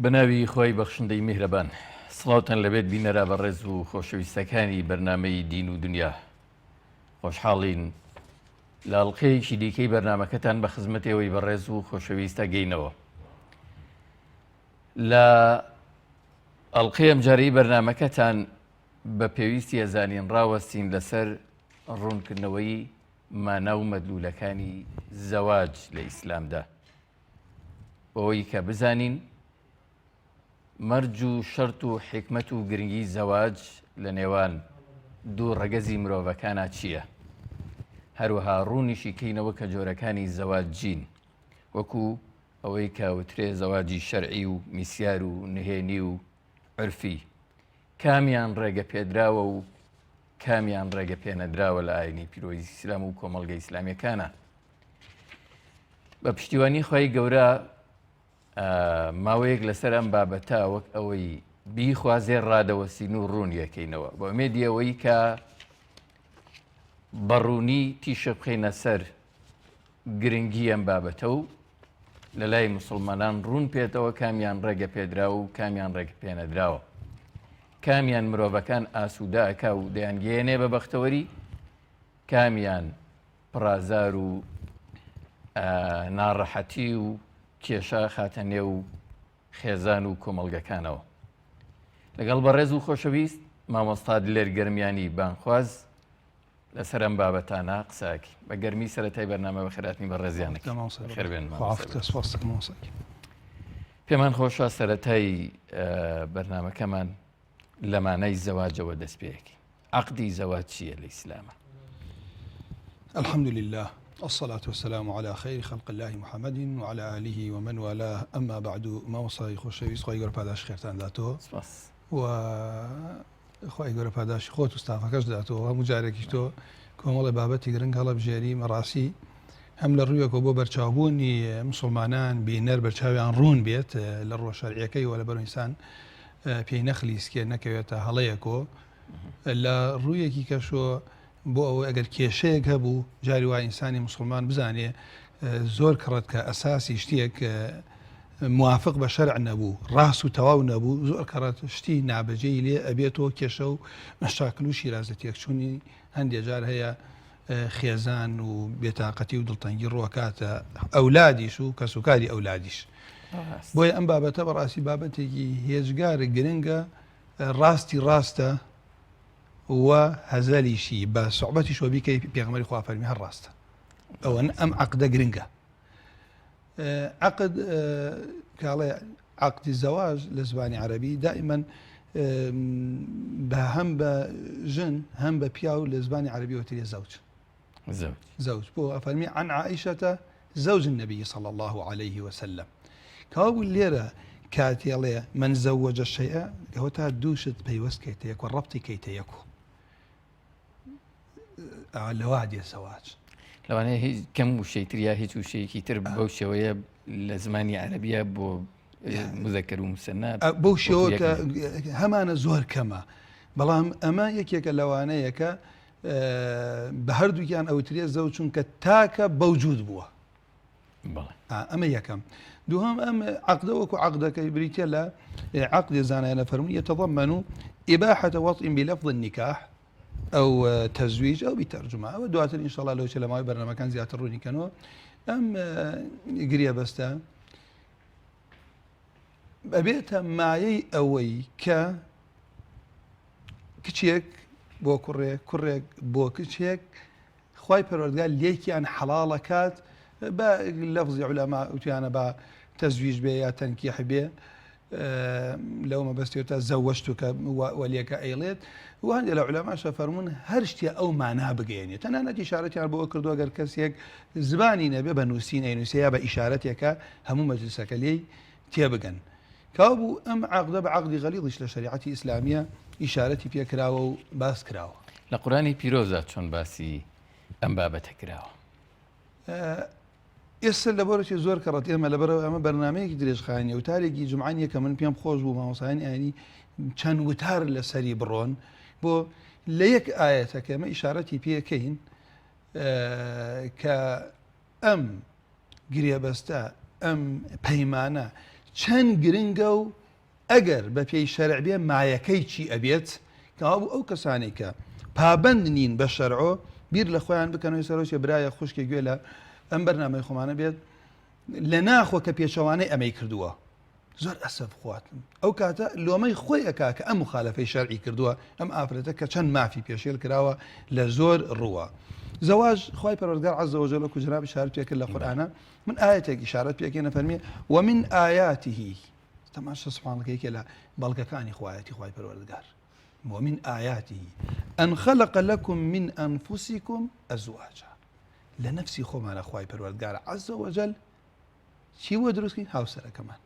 بەناوی خۆی بەخشندەی میهرەبان سڵاوتان لەبێت بینەرا بەڕێز و خۆشەویستەکانی بەرنامەی دین و دنیا خۆشحاڵین لە ئەڵقەیەکی دیکەی بەرنامەکەتان بە خزمەتەوەی بەڕێز و خۆشەویستە گەینەوە. لە ئەڵقەی ئەمجارەی بەرنامەکەتان بە پێویستی ئەزانین ڕاوەستین لەسەر ڕوونکردنەوەی مانە و مەدلولەکانی زەواج لە ئیسلامدا، بەوەی کە بزانین مەرج و شەرت و حکمت و گرنگی زەواج لە نێوان دوو ڕەگەزی مرۆڤەکانە چییە؟ هەروەها ڕوونیشی کەینەوە کە جۆرەکانی زەواج جین، وەکو ئەوەی کە وترێ زەواجی شەرعی و میسیار و نهێنی و عرفی، کامیان ڕێگە پێدراوە و کامیان ڕێگە پێنەدراوە لە ئاینی پیرۆزی ئیسلام و کۆمەڵگە ئیسلامیەکانە. بە پشتیوانی خۆی گەورە ماوەیەک لەسەر ئەم بابەتە وەک ئەوەی بیخوازێ ڕادەوەسین و ڕوون یەکەینەوە بۆ ئومێدی ئەوەی کە بەڕوونی تیشە بخەینە سەر گرنگی ئەم بابەتە و لە لای موسڵمانان ڕوون پێێتەوە کامیان ڕێگە پێدراوە و کامیان ڕێگە پێنەدراوە، کامیان مرۆڤەکان ئاسوودە ئەکا و دەیانگەیەنێ بە بەختەوەری، کامیان پڕازار و ناڕەحەتی و کێشە خاتە نێو خێزان و کۆمەڵگەکانەوە. لەگەڵ بەڕێز و خۆشەویست مامۆستا دلێر گەرمیانی بانخواز لەسەر ئەم بابەتانە قساکی بە گەرمی سەرەتای بەرنامە بە خێراتنی بەڕێزیانێک خێربێن. پێمان خۆشە سەرەتای بەرنامەکەمان لەمانەی زەواجەوە دەست پێیەکی. عەقدی زەواج چییە لە ئیسلامە؟ الحمد لله والصلاة والسلام على خير خلق الله محمد وعلى آله ومن والاه. أما بعد ما وصاي خوشويست خوي گەورە پاداش خێرتان داتەوە و خوي گەورە پاداش خۆت و ستافەکەش داتەوە. هەموو جارێکیش تۆ کۆمەڵی بابەتی گرنگ هەڵەبژێری مەڕاستی هەم لە ڕوویەکەوە بۆ بەرچاوبوونی مسلمانان بینەر بەرچاویان ڕوون بێت لە ڕۆ شەرعیەکەی و لە بەرەو ئینسان پێی نەخلیسکێ نەکەوێتە هەڵەیەکۆ لە ڕوویەکی کەشۆ بۆ ئەوە ئەگەر کێشەیەک هەبوو جاری وای ئینسانی مسلمان بزانێ زۆر کڕەت کە ئەساسی شتێک موافق بە شەرع نەبوو، ڕاست و تەواو نەبوو، زۆر کەڕەت شتی نابەجێی لێ ئەبێتەوە کێشە و مەشاکل و شیرازەتێکچوونی هەندێک جار هەیە خێزان و بێتاقەتی و دڵتەنگی ڕۆکاتە ئەولادیش و کەسوکاری ئەولادیش. بۆیە ئەم بابەتە بەڕاستی بابەتێکی هێزگارە گرنگە، ڕاستی ڕاستە و هەزەلیشی بە سوحبەتی شۆبیکەی پێغەمبەری خوا فەرمی هەر ڕاستە. ئەوە ئەم عەقدە گرنگە. عەقد کاڵێ عەقدی زەواج لە زمانی عەرەبی دائیمەن هەم بە ژن هەم بە پیا و لە زمانی عەرەبی وترێ زەوج. بۆ ئەفەرمی عن عائشەتە زەوج النبي صلى الله عليه وسلم. کەوا لێرە کاتێڵێ من زەوەجە شەیئە کەواتە دووشت پەیوەست کەیتە یەک و ڕەبتی کەیتە یەک و لەوا دێ زەواج. لەوانەیە هیچ کەم وشەیتر یا هیچ وشەیەکی تر بەو شێوەیە لە زمانی عەرەبیە بۆ مزەکەر و مسەنە بەو شێوە کە هەمانە زۆر کەمە، بەڵام ئەمە یەکێکە لەوانەیە کە بە هەردووکیان ئەوترێ زەوج چونکە تاکە بەوجود بووە. ئەمە یەکەم. دووهەم ئەم عەقدە وەکو عەقدەکەی بریتە لە عەقدی زانایانە فەرموون يتضمن إباحة وطء بلفظ النكاح أو تزويج أو بترجمة. ئەوە دواتر ئینشاءڵڵا لەوچە لە ماوەی بەرنامەکان زیاتر ڕوونی کەنەوە. ئەم گریە بەستە ئەبێتە مایەی ئەوەی کە کچێک بۆ کوڕێک، کوڕێک بۆ کچێک خوای پەروەردگار لێکیان حەڵاڵەکات بە لەفزی عولەما وتیانە بە تەزویج بێ یا تەنکیح بێ، لەو مەبەستێتە زەوەجتوکە وەلیەکە ئەیڵێت و هەندێک لە عولەماشە فەرموون هەر شتێ ئەو مانا بگەێنێت. تەنانەت ئیشارەتیان بۆ کردووە گەر کەسێک زبانی نەبێ بە نووسین ئەینووسێ یا بە ئیشارەتێکە هەموو مەجلیسەکە لێی تێبگەن. کابوو ئەم عەقدە بە عەقدی غەلیظیش لە شەریعەتی ئیسلامیە ئیشارەتی پێکراوە و باس کراوە. لە قورئانی پیرۆزە چۆن باسی ئەم بابەتە کراوە؟ ئێستا لەبەرەوەی زۆر کەڕەت ئێمە لەبەرەوە ئەمە بەرنامەیەکی درێژخایەنی و تارێکی جمعانیە کە من پێم خۆش بوو مامۆسایانی ئاینی چەند وتار لەسەری بڕۆن بۆ لە یەک ئایەتەکە ئێمە ئیشارەتی پێکەین کە ئەم گریەبەستە ئەم پەیمانە چەند گرنگە و ئەگەر بە پێی شەرع بێ مایەکەی چی ئەبێت کە ئەو کەسانی کە پابند نین بە شەرعۆ بیر لە خۆیان بکەنەوەی سەرۆکی برایە خوشکی گوێ لە ئەم بەرنامەی خۆمانە بێت لە ناخۆ کە پێچەوانەی ئەمەی کردووە زۆر ئەسەب خواتم ئەو کاتە لۆمەی خۆی ئەکا کە ئەم مخالەفەی شەرعی کردووە ئەم ئافرەتە کە چەند مافی پێشێل کراوە لە زۆر ڕووە زەواج خوای پەروەردگار عەزە وەجەل وەکو جەناب ئیشارەت پێ کرد لە قورئانە من ئاەتێک ئیشارەت پێکەینە فەرمیێ ومن ئایاته تەماشا سوبحانەکەیکە لە بەڵگەکانی خوایەتی خوای پەروەردگار ومن آياته أن خلق لكم من أنفسكم أزواجا لنفسي خۆمانە خوای پەروەردگار عەزە وەجەل چی وە دروستکەین هاوسەرە کەمان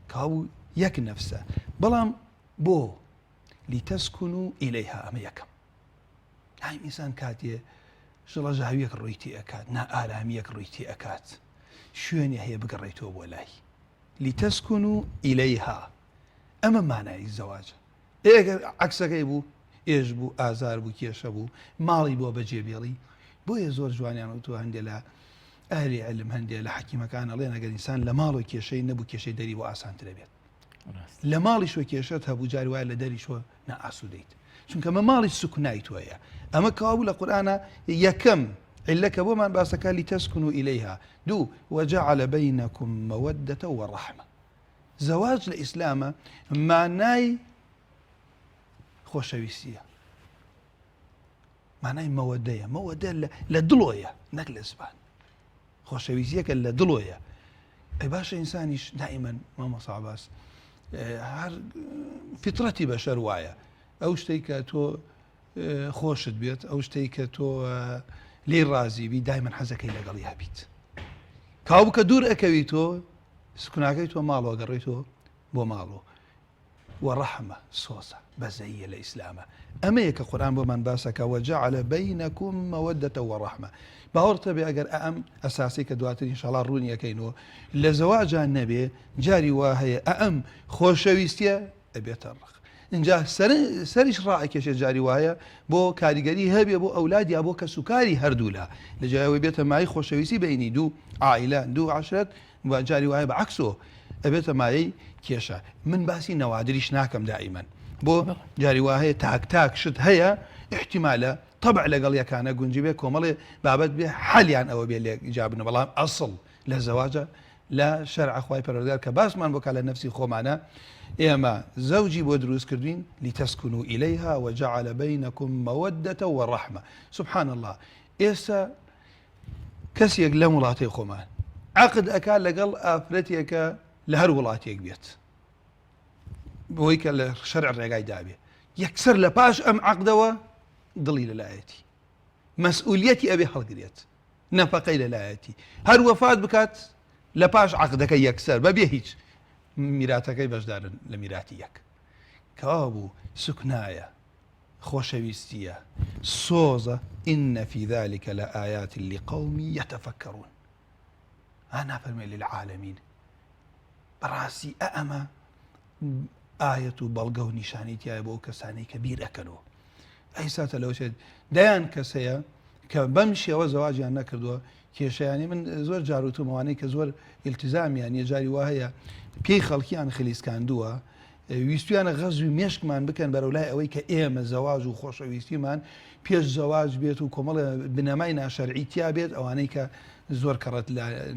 کاو یەک نەفسە بەڵام بۆ لتەسكنوا إليها ئەمە یەکەم هایم ئینسان کاتێ ژڵە ژاویەک ڕووی تێ ئەکات نا ئارامیەک ڕووی تێ ئەکات شوێنی هەیە بگەڕێیتەوە بۆ لای لتەسكنوا إليها ئەمە مانای زەواجە ئێگەر عەکسەکەی بوو ئێش بوو ئازار بوو کێشە بوو ماڵی بۆ بەجێبێڵی بۆیە زۆر جوانیان وتوە هەندێک لە ئەهلی عیلم هەندێک لە حەکیمەکان ئەڵێن ئەگەر ئینسان لە ماڵ و کێشەی نەبوو کێشەی دەری بۆ ئاسانترە بێت لە ماڵیش وە کێشەت هەبوو جاری وایە لە دەریشوە نەئاسوودەیت چونکە ئەمە ماڵی سوکنای تۆیە ئەمە کەوابوو لە قورئانە یەکەم علەکە بۆمان باسەکە لتەسكنوا إليها دوو وجعل بينكم مودة ورحمة زەواج لە ئیسلامە مانای خۆشەویستیە مانای مەوەدەیە مەوەدە لە دڵۆیە نەک لە زبان خۆشەویستیەکە لە دڵۆیە ئەی باشە ئینسانیش دائیمەن مامۆستا عەباس هەر فیترەتی بەشەر وایە ئەو شتەی کە تۆ خۆشت بێت ئەو شتەی کە تۆ لێی ڕازی بی دایمەن حەزەکەی لەگەڵی هەبیت کاو بکە دوور ئەکەوی تۆ سکوناکەی تۆ ماڵەوە گەڕێیتەوە بۆ ماڵەوە وەڕەحمە سۆزە بەزەیە لە ئیسلامە ئەمەیە کە قورئان بۆمان باسەکە وجعل بينكم مودة ورحمة باوەڕتە بێ ئەگەر ئەم ئەساسی کە دواتر ئینشاڵڵا ڕوونی ئەکەینەوە لە زەواجان نەبێ جاری وا هەیە ئەم خۆشەویستیە ئەبێتە ڕق اینجا سەریش ڕائەکێشێ جاری وایە بۆ کاریگەری هەبێ بۆ ئەولاد یا بۆ کە سوکاری هەردوولا لە جایەوەی بێتە مای خۆشەویستی بینی دوو عائیلە دوو عەشرەت و جاری وایە بەعەکسۆ ئەبێتە مایەی کێشە من باسی نەوادریش ناکەم دائیمەن بۆ جاری وا هەیە تاک شت هەیە احتیمالە طبع لەگەڵ یەکانە گونجی بێ کۆمەڵێ بابەت بێ حەلیان ئەوە بێ لێ ئیجابن بەڵام ئەسڵ لە زەواجە لە شەرع خوای پەروەردگار کە باسمان بۆ کا لە نەفسی خۆمانە ئێمە زەوجی بۆ دروست کردوین لتەسكنوا إليها وجعل بينكم مودة ورحمة سبحان الله ئێستا کەسێک لە وڵاتی خۆمان عقد ئەکا لەگەڵ ئافرەتێکە لە هەر وڵاتێک بێت بۆی کە لە شەرع ڕێگای دابێ یەکسەر لە پاش ئەم عەقدەوە دڵی لەلایەتی مەسئولیەتی ئەبێ هەڵگرێت نەفەقەی لەلایەتی هەر وەفات بکات لە پاش عەقدەکە یەکسەر بەبێ هیچ میراتەکەی بەشدارن لە میراتی یەک کەوا بوو سوکنایە خۆشەویستیە سۆزە إن في ذلك لآيات لقوم يتفكرون أنا فرمي للعالمين براسي أأما آية بەڵگە و نیشانیتیایە بۆ کەسانی کە بیر ئەکەنەوە ئەی ساتە لەو شێت دەیان کەسەیە کە بەم شێوە زەواجیان نەکردووە کێشەیانی من زۆر جاروتومەوانەی کە زۆر ئیلتیزامیان یەجاری وا هەیە پێی خەڵکیان خلیسکاندووە ویستویانە غەزوی مێشکمان بکەن بەرەولای ئەوەی کە ئێمە زەواج و خۆشەویستیمان پێش زەواج بێت و کۆمەڵە بنەمای ناشەرعی تیا بێت ئەوانەی کە زۆر کەڕەت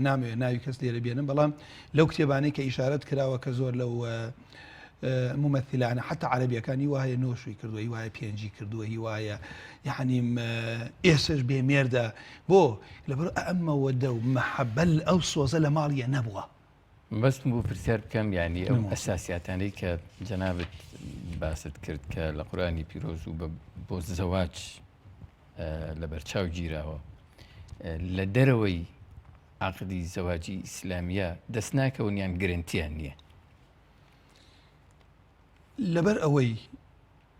نامەوێت ناوی کەس لێرە بێنم بەڵام لەو کتێبانەی کە ئیشارەت کراوە کە زۆر لەو ممثلانە حتا عەرەبیەکانی وایە نۆشوی کردووە هی وایە پێنجی کردووە هی وایە یعنی ئێسش بێمێردە بۆ لەبەر ئەمەوەدە و مەحەبە ئەو سۆزە لە ماڵیە نەبووە بەستم بۆ پرسیار بکەم یعنی ئەو ئەساسیاتانەی کە جەنابەت باست کرد کە لە قورئانی پیرۆز و بۆ زەواج لە بەرچاو گیراوە لە دەرەوەی عەقدی زەواجی ئیسلامیە دەست ناکەون یان گرنتیان نییە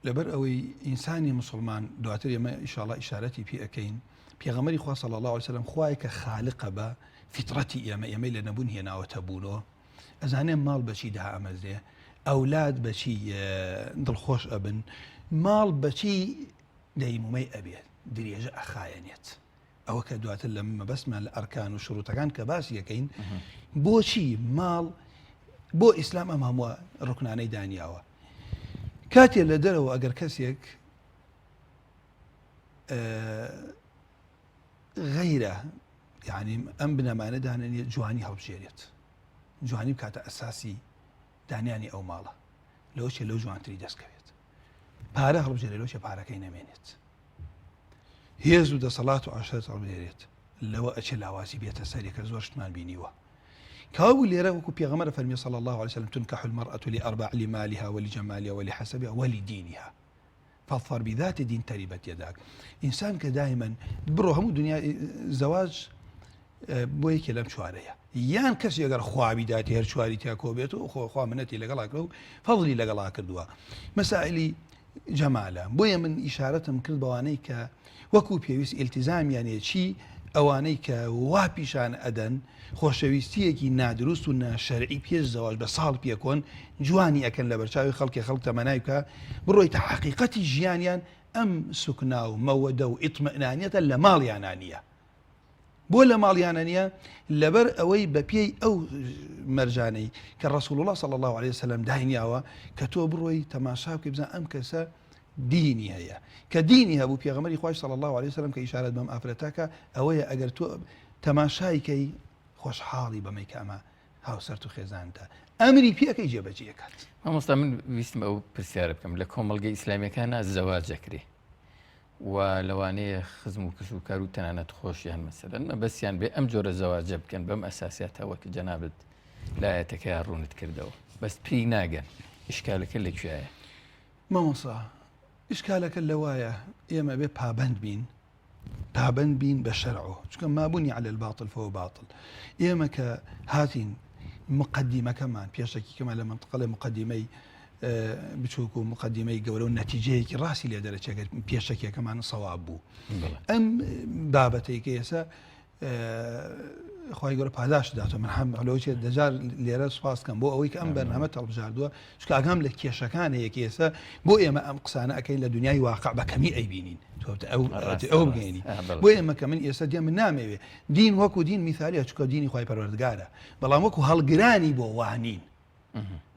لەبەر ئەوەی ئینسانی مسلمان دواتر ئێمە ئینشاءڵڵا ئیشارەتی پێ ئەەکەین پێغەمبەری خوا صلی الله علیه وسلم خوای کە خالقە بە فیترەتی ئێمەی لە نەبوون هێناوەتە بوونەوە ئەزانێ ماڵ بەچی داهەمەزێ ئەولاد بەچی دڵخۆش ئەبن ماڵ بەچی دەیمومەی ئەبێت درێژە ئەخایەنێت ئەوە کە دواتر لە مەبەستمان لە ئەرکان و شروتەکان کە باسی یەکەین بۆچی ماڵ بۆ ئیسلام ئەم هەموو ڕوکنانەی دانیاوە. کاتێ لە دەرەوە ئەگەر کەسێک غەیرە یعنی ئەم بنەمانە دانێت جوانی هەڵبژێرێت، جوانی کاتە ئەساسی دانیانی ئەو ماڵە، لەوەشێ لەو جوانتری دەستکەوێت، پارە هەڵبژێرێت لەوشێ پارەکەی نەمێنێت، هێز و دەسەڵات و عاشرەت هەڵبژێرێت، لەوە ئەچێ لاوازی بێتە سەری کە زۆر شتمان بینیوە. كاو ليرة وكو بيغمر فرمي صلى الله عليه وسلم تنكح المرأة لأربع: لمالها ولجمالها ولحسبها ولدينها فاظفر بذات الدين تربت يداك. إنسان كدائما برو همو دنيا زواج بوي كلام شوارية يان كس يقر خوابي داتي هر شواري تاكوبيتو خوا منتي لقلاك له فضلي لقلاك الدواء مسائلي جمالا بوي من إشارتهم كل بوانيك وكو بيويس التزام يعني شي ئەوانەی کە وا پیشان ئەدەن خۆشەویستیەکی نادروست و ناشەرعی پێش زەواج بە ساڵ پێکۆن جوانی ئەکەن لە بەرچاوی خەڵک تەمەنای بکە بڕۆیتە حەقیقەتی ژیانیان ئەم سوکنا و مەوەدە و ئیطمئنانیەتە لە ماڵیانە نییە. بۆ لە ماڵیانە نییە لەبەر ئەوەی بە پێی ئەو مەرجانەی کە ڕەسوڵ الله صلی الله عليه وسلم داینیاوە کە تۆ بڕۆی تەماشا بکەی بزان ئەم کەسە دینی هەیە کە دینی هەبوو پێغەمبەری خوای صلی الله عليه وسلم کە ئیشارەت بەم ئافرەتەکە ئەوەیە ئەگەر تۆ تەماشایکەی خۆشحاڵی بەمەی کە ئەمە هاوسەرت و خێزانتە ئەمری پێەکەی جێبەجێکات. مامۆستا من ویستم ئەو پرسیارە بکەم لە کۆمەڵگەی ئیسلامیەکانە زەواجەکرێ و لەوانەیە خزم و کش و کار و تەنانەت خۆشیان مەسەلەن بەسییان بێ ئەم جۆرە زەواجە بکەن بەم ئەساسیاتەوە کە جەنابەت لایەتەکەی ڕوونت کردەوە بەس پێی ناگەن ئیشکالەکە لەکوێیە؟ مامۆستا إشكالك اللواية إما بي بابند بين بشرعه شكون ما بني على الباطل فهو باطل إما كهاتين مقدمة كمان بيشكي كمان لما انتقل مقدمي بتشوفوا مقدمي قولوا النتيجة راسي اللي درجة بيشكي كمان صوابه أم بابتي كيسا خواهی گەورە پاداش داتەوە من هەم لەوەی دەجار لێرە سوپاس کەم بۆ ئەوەی کە ئەم بەرنامە هەڵبژاردووە چونکە ئاگام لە کێشەکانەیە کێسە بۆ ئێمە ئەم قسانە ئەەکەین لە دنیای واقع بە کەمی ئەیبینین ئەو بگەینی بۆ ئێمە کە من ئێستا دێ من نامەوێ دین وەکو دین میثالیە چونکە دینی خوای پەروەردگارە بەڵام وەکو هەڵگرانی بۆ وانین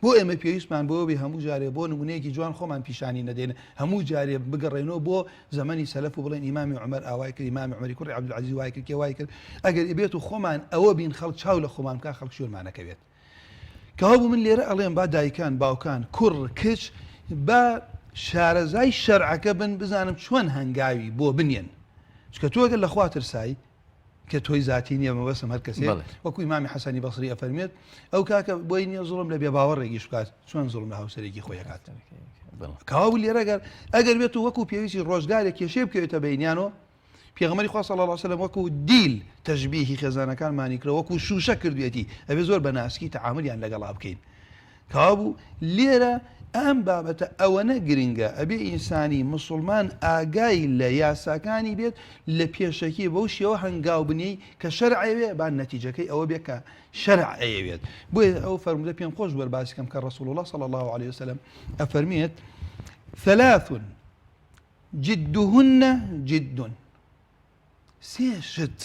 بۆ ئێمە پێویستمان بۆ بێ هەموو جارێ بۆ نمونەیەکی جوان خۆمان پیشانی نەدێن هەموو جارێ بگەڕێنەوە بۆ زەمەنی سەلەف و بڵێن ئیمامی عومەر ئاوای کرد ئیمامی عومەری کوڕی عەبدولعەزیز وای کرد کێ وای کرد ئەگەر ئەبێت و خۆمان ئەوە بین خەڵک چاو لە خۆمان بکە خەڵک شوورمانەکەوێت کەوا بوو من لێرە ئەڵێم با دایکان باوکان کوڕ کچ با شارەزای شەرعەکە بن بزانم چۆن هەنگاوی بۆ بنێن چکە تۆ ئەگەر لە خوا ترسایی کە تۆی زاتی نییە مەبەستم هەر کەسێ وەکو ئیمامی حەسەنی بەسری ئەفەرمێت ئەو کاکە بۆی نییە زوڵم لە بێباوەڕێکیش بکات چۆن زوڵم لە هاوسەرێکی خۆی ئەکات کەوا بوو لێرە ئەگەر بێت و وەکو پێویستی ڕۆژگارێک کێشێ بکەوێتە بەینیانەوە پێغەمبەری خوا صلی الله علیه وسلم وەکو دیل تەشبیهی خێزانەکانمانی کردەوە وەکو شوشە کردوێتی ئەبێ زۆر بە ناسکی تەعاملیان لەگەڵا بکەین کەوا بوو لێرە ئەم بابەتە ئەوەنە گرنگە ئەبێ ئینسانی مسلمان ئاگای لە یاساکانی بێت لە پێشەکی بەو شێوە هەنگاو بنی کە شەرعەوێ با نەتیجەکەی ئەوە بێ کە شەرع ئەیەوێت بۆیە ئەو فەرمودە پێم خۆش وەرباسی کەم کە ڕەسوڵ الله صلی الله عليه وسلم ئەفەرمێت ثلاث جدهن جد سێ شت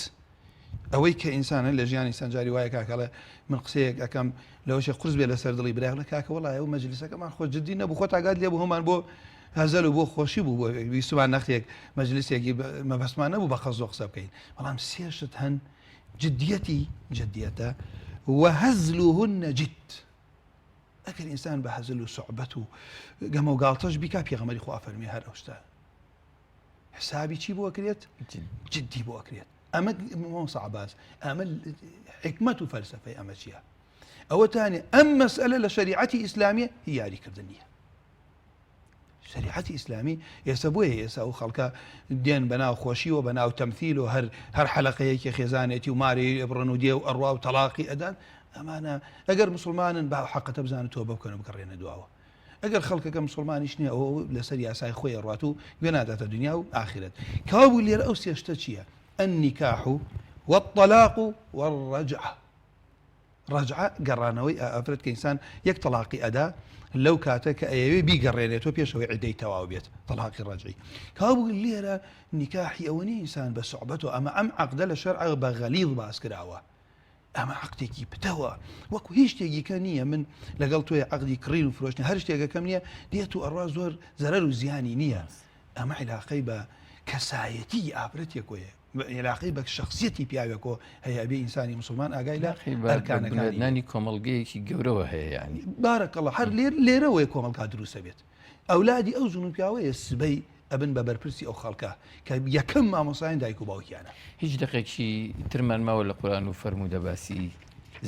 ئەوەی کە ئینسانە لە ژیانی سەنجاری وایە کاکەڵێ من قسەیەک ئەەکەم لەوەشە قورس بێ لەسەر دڵی برای لە کاکە وڵای ئەو مەجلیسەکەمان خۆ جددی نەبوو خۆ تاگات لێ بوو هەمان بۆ هەزەل و بۆ خۆشی بوو بۆ ویستمان نەختێک مەجلیسێکی مەبەستمان نەبوو بە خەزۆ قسە بکەین بەڵام سێ شت هەن جدیەتی جدیەتە وهەزلهن جد ئەگەر ئینسان بە هەزل و سوعبەت و گەمە و گاڵتەش بیکا پێغەمبەری خوا فەرمی هەر ئەو شتە حسابی چی بۆ ئەکرێت جدی بۆ ئەکرێت ئەمە مۆسا عەباس ئەمە حکمەت و فەلسەفەی ئەمە چییە ئەوە تانێ ئەم مەسئلە لە شەریعەتی ئیسلامیە هی یاریکردن نییە شریعەتی ئیسلامی ئێستا بۆیە ئێستا ئەو خەڵکە دێن بەناو خۆشیەوە بەناو تەمثیل و هەر حەلەقەیەکی خێزانێتی و ماری ئەبڕن و دێ و ئەڕوا و تەلاقی ئەدان ئەمانە ئەگەر مسلمانن با حەقەتە بزانن تۆ بکەن و بگەڕێنە دواوە ئەگەر خەڵکەکە مسلمانیش نییە ئەوە لەسەر یاسای خۆی ڕات و بێناداتە دنیا و ئاخرەت کەوا بوو لێرە ئەو سێ شتە چییە النکاح والطلاق والرجعة ڕەجعە گەڕانەوەی ئافرەت کە ئینسان یەک تەلاقی ئەدا لەو کاتە کە ئەیەوێ بیگەڕێنێتەوە پێشەوەی عیدەی تەواو بێت تەلاقی ڕەجعی کەوا بوو لێرە نیکاحی ئەوە نیە ئینسان بە سوعبەت و ئەم عەقدە لە شەرع بە غەلیظ باس کراوە ئەمە عقدێکی پتەوە وەکو هیچ شتێکیکە نییە من لەگەڵ تۆی عقدی کڕین و فرۆشتنی هەر شتێکەکەم نییە دێت و ئەڕوا زۆر زەرەر و زیانی نییە ئەمە علاقەی بە کەسایەتی ئافرەتێکۆیە علاقەی بە شخصیەتی پیاوێکۆ هەیە بێ ئینسانی مسلمان ئاگای لە ئەرکانەکانی کۆمەڵگەیەکی گەورەوە هەیە ینی بارەکەڵە هەر لێرەوەی کۆمەڵکا دروستە بێت ئەولادی ئەو زون و پیاوەیە سبەی ئەبن بە بەرپرسی ئەو خەڵکە کە یەکەم مامۆسایان دایک و باوکیانە هیچ دقێکی ترمان ماوە لە قورآن و فەرموودە باسی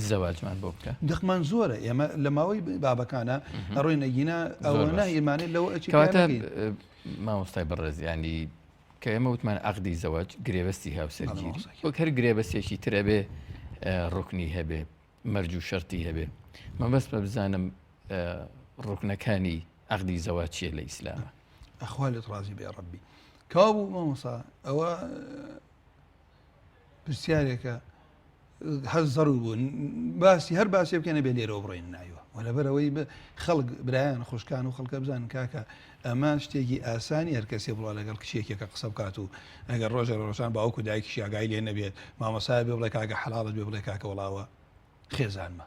زەواجمان بۆ بکە دەقمان زۆرە ئێمە لە ماوەی بابەکانە ئەڕۆی نەگینە ئەوە ئیمانێت لەوە کەواتە مامۆستای بەڕێز ینی کە ئێمە وتمان عقدی زەواج گرێبەستی هاوسەرگیری وەک هەر گرێبەستێکی ترە بێ ڕوکنی هەبێ مەرج و شەرتی هەبێ مەبەست بە بزانم ڕوکنەکانی عقدی زەواج چیە لە ئیسلامە ئەخوالت ڕازی بێ ڕەبی کاو بوو مامۆسا ئەوە پرسیارێکە هەر زەڕوو بوون باسی هەر باسی بکەنە بێ لێرەوە بڕۆین نایوە و لەبەرەوەی خەڵک برایان خوشکان و خەڵکە بزانن کاکە ئەمان شتێکی ئاسانی هەر کەسێ بڵا لەگەڵ کچێکێکە قسە بکات و ئەگەر ڕۆژە ڕۆژان باوکو دایکیشی ئاگای لێ نەبێت مامۆسای بێ بڵێ کاکە حەڵاڵت بێ بڵێ کاکە وڵاوە خێزانمە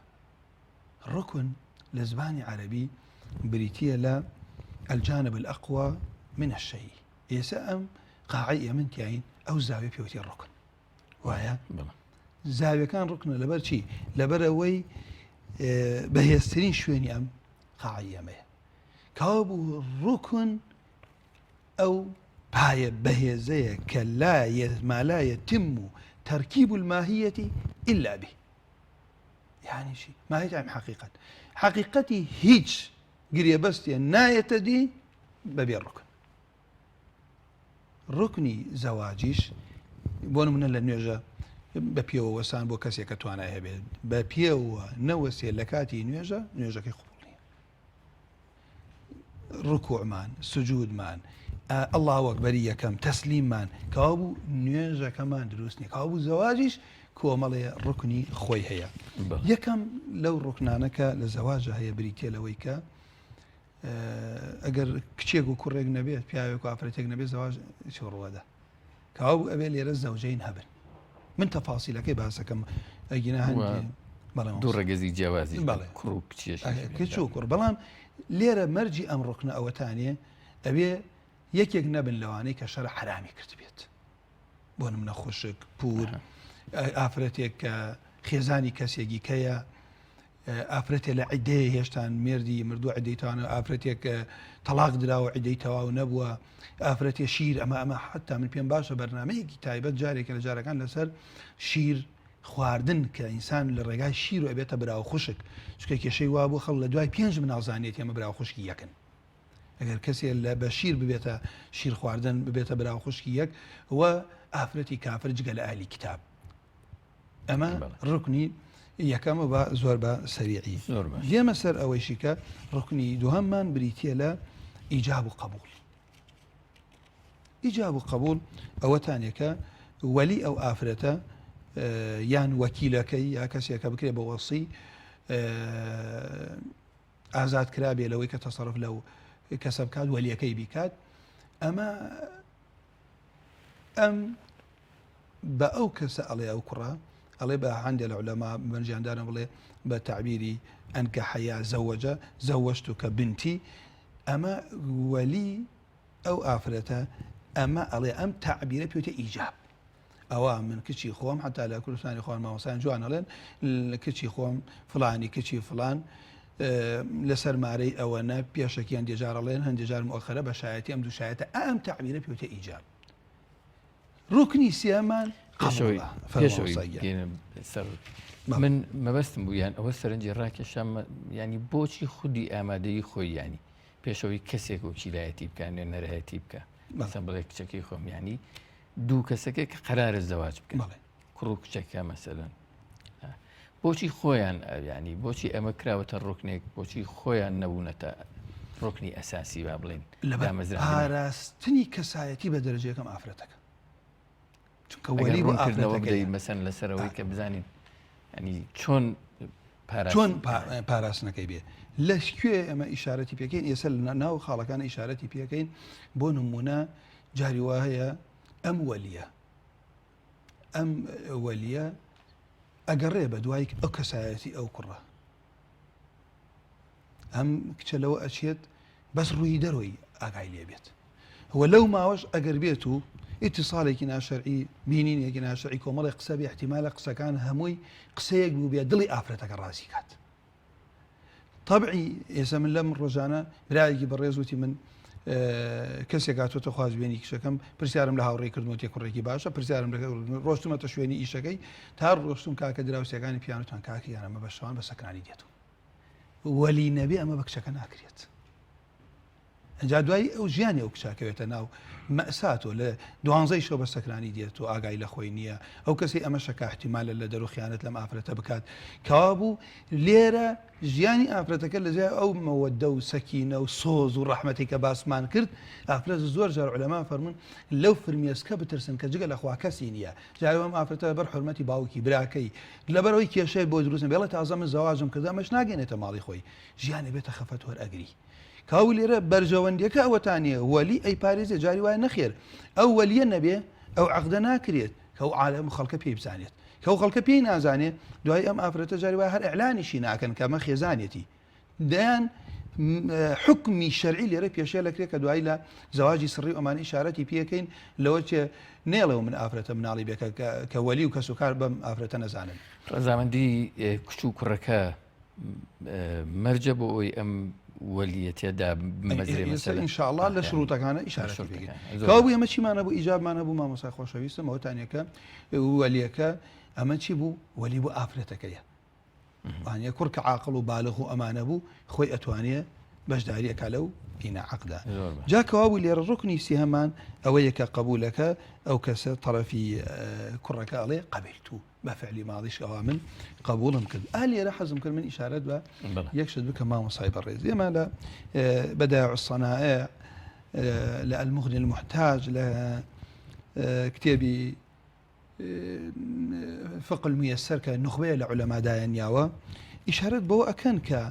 ڕکن لە زبانی عەرەبی بریتیە لە الجانب الأقوى من الشيء ئێستا ئەم قاعی ئێمە تیاین ئەو زاویە پێوتی ڕکن وایە زاویەکان ڕکنە لەبەر چی لەبەر ئەوەی بەهێزترین شوێنی ئەم قاعی ئەمەیە کاوا بوو ڕکن ئەو پایە بەهێزەیە کە ما لا يتم تركيب الماهية إلا به يعني شي ماهية عن حقيقتي هيج قريه بستي ناية دي ببي الركن ركني زواجيش بون من النيجا بەپێوە وەسان بۆ کەسێک کە توانای هەبێت بە پێوە نەوەسێ لە کاتی نوێژەکەی قوبوڵ نییە ڕکوعمان سجودمان ئەڵڵاهو ئەکبەری یەکەم تەسلیممان کەوا بوو نوێژەکەمان دروست نییە کەوا بوو زەواجیش کۆمەڵێ ڕکنی خۆی هەیە یەکەم لەو ڕکنانەکە لە زەواجە هەیە بریتێ لەوەی کە ئەگەر کچێک و کوڕێک نەبێت پیاوێک و ئافرەتێک نەبێت زەواج ڕوەدا کەوا بوو ئەبێ لێرە زەوجەین هەبن من تەفاسیلەکەی باسەکەم ئەگینا هەندێک دوو ڕێگەزی جیاوازی کچ و کوڕ بەڵام لێرە مەرجی ئەم ڕوکنە ئەوەتانێ ئەبێ یەکێک نەبن لەوانەی کە شەرع حرامی کرد بێت بۆ نمونە خوشک پور ئافرەتێک کە خێزانی کەسێکی کەیە ئافرەتێ لە عیدەیە هێشتان مێردی مردووە عیدەیتوانە ئافرەتێک تەلاق دراوە عیدەی تەواو نەبووە ئافرەتێ شیر ئەمە حتا من پێم باشە بەرنامەیەکی تایبەت جارێکە لە جارەکان لەسەر شیر خواردن کە ئینسان لە ڕێگای شیر و ئەبێتە براو خوشک چکە کێشەی وا بوو خەڵ لە دوای 5 مناڵزانێت ئێمە براو خوشکی یەکن ئەگەر کەسێ لە بە شیر ببێتە شیر خواردن ببێتە براو خوشکی یەک و ئافرەتی کافر جگە لە ئالی کتاب ئەمە ڕکنی یەکەمە بە زۆر بە سەریعی دێمە سەر ئەوەیشی کە ڕکنی دووهەممان بریتیە لە ئیجاب و قبول ئیجاب و قبول ئەوەتانێکە وەلی ئەو ئافرەتە یان وەکیلەکەی یا کەسێکە بکرێ بە وەسی ئازاد کرابێ لەوەی کە تەسەڕف لەو کەسە بکات وەلیەکەی بیکات ئەمە ئەم بە ئەو کەسە ئەڵێ ئەو کوڕە ئەڵێ بە هەندێک لە عولەما بەنجاندارن بڵێ بە تعبیری ئەنکە حەیا زەوەجە زەوەجتوکە بنتی ئەمە وەلی ئەو ئافرەتە ئەمە ئەڵێ ئەم تعبیرە پێوتە ئیجاب ئەوە من کچی خۆم حتا لە کوردستانی خۆن مامۆسایان جوان ئەڵێن کچی خۆم فڵانی کچی فڵان لەسەر مارەی ئەوەنە پێشەکیان دێجارەڵێن هەندێک جار مؤخرە بە شایەتی ئەم دوو شایەتە ئەم تعبیرە پێوتە ئیجاب ڕوکنی سێمان من مەبەستم بوو یان ئەوە سەرنجی ڕاکێشام ینی بۆچی خودی ئامادەی خۆی ینی پێشەوەی کەسێک وەکیلایەتی بکە نوێ نەرهەتی بکە مەسەن بڵێ کچەکەی خۆم ینی دوو کەسەکە کە قەرارە زەواج بکەن کوڕ و کچەکە مەسەلەن بۆچی خۆیان ینی بۆچی ئەمە کراوەتە ڕوکنێک بۆچی خۆیان نەبوونەتە ڕوکنی ئەساسی با بڵێن پاراستنی کەسایەتی بە دەرەجەیەکەم ئافرەتەکە ڕوونکردنەوە مەسەن لەسەرەوەی کە بزانین ینی چۆن پاراستنەکەی بێ لەشکوێ ئەمە ئیشارەتی پێکەین ئێستا ناو خاڵەکان ئیشارەتی پێکەین بۆ نمونە جاری وا هەیە ئەم وەلیە ئەگەڕێ بە دوای ئەو کەسایەتی ئەو کوڕە ئەم کچە لەوە ئەچێت بەس ڕووی دەرۆی ئاگای لێ بێت هو لەو ماوەش ئەگەر بێت و ئیتیساڵێکی ناشەرعی بینینێکی ناشەرعی کۆمەڵی قسە بێ احتیمالە قسەکان هەمووی قسەیەک بوو بێ دڵی ئافرەتەکە ڕازی کات طبعی ئێستا من لەم ڕۆژانە برایەکی بەڕێز وتی من کەسێک هاتوۆتە خوازبێنی کشەکەم پرسیارم لە هاوڕێی کردنەوە تێ کوڕێکی باشە پرسیارم ڕۆشتمەتە شوێنی ئیشەکەی تا ڕۆشتم کاکە دراوسەکانی پیانوتان کاکی یانەمە بە شەوان بە سەکرانی دێت وەلی نەبێ ئەمە بە کچەکە ناکرێت ئەجا دوایی ئەو ژیانی ئەو کچاکەوێتە ناو مەئساتۆ لە 12 شەو بە سەکرانی دێت و ئاگای لە خۆی نییە ئەو کەسی ئەمە شەکە احتیمالە لە دەرو خیانەت لەم ئافرەتە بکات کەوا بوو لێرە ژیانی ئافرەتەکە لەجێ ئەو مەوەدە و سەکینە و سۆز و ڕەحمەتی کە باسمان کرد ئافرەت زۆر جار عولەما فەرمون لەو فرمێسکە بترسن کە جگە لەخوا کەسی نییە جای ئەم ئافرەتە بەر حورمەتی باوکی براکەی لەبەرەوەی کێشەی بۆ دروستن بێڵە تازە من زەواجم کرد ئەمەش ناگەێنێتە ماڵی خۆی ژیانی بێتە خەفەت وەرئەگری کاو لێرە بەرژەوەندیەکە ئەوەتانیە وەلی ئەی پارێزێ جاری وایە نەخێر ئەو وەلیە نەبێ ئەو عەقدە ناکرێت کە ئەو عالەم خەڵکە پێی بزانێت کە ئەو خەڵکە پێی نازانێت دوای ئەم ئافرەتە جاری وایە هەر ئیعلانیشی ناکەن کە ئەمە خێزانێتی دەیان حکمی شەرعی لێرە پێشێ لەکرێت کە دوای لە زەواجی سڕی ئەمانە ئیشارەتی پێکەین لەوە چێ نێڵەوە من ئافرەتە مناڵی بێکە کە وەلی و کەسوکار بەم ئافرەتە نەزانن ڕەزامەندی کچ و کوڕەکە مەرجە بۆ ئەوی ئەم وەلیەتێدا مەزرێ مەسەلە ئینشاءالله لە شروطەکانە ئیشارەتی پێکەین کەوا بوو ئەمە چیمانە بوو ئیجابمانە بوو مامۆسای خۆشەویستم ئەوەتانیەکە وەلیەکە ئەمە چی بوو وەلی بوو ئافرەتەکەیە وانە کوڕ کە عاقڵ و بالغ و ئەمانە بوو خۆی ئەتوانێت بەشداریەکە لەو بینە عەقدا جاکەوا بوو لێرە ڕوکنی سێهەمان ئەوەیە کە قبولەکە ئەو کەسە تەرەفی کوڕەکە ئەڵێ قەبیلتو بە فعلی ماڵیش ئەوا من قبولم کرد لێرە حەزم کرد من ئیشارەت بە یەکشت بکە مامۆسای بەڕێز ئێمە لە بەدایع الصەنائع لە المغنی المحتاج لە کتێبی فقه الميسر کە نخبەیە لە عولەما دایانیاوە ئیشارەت بەوە ئەکەن کە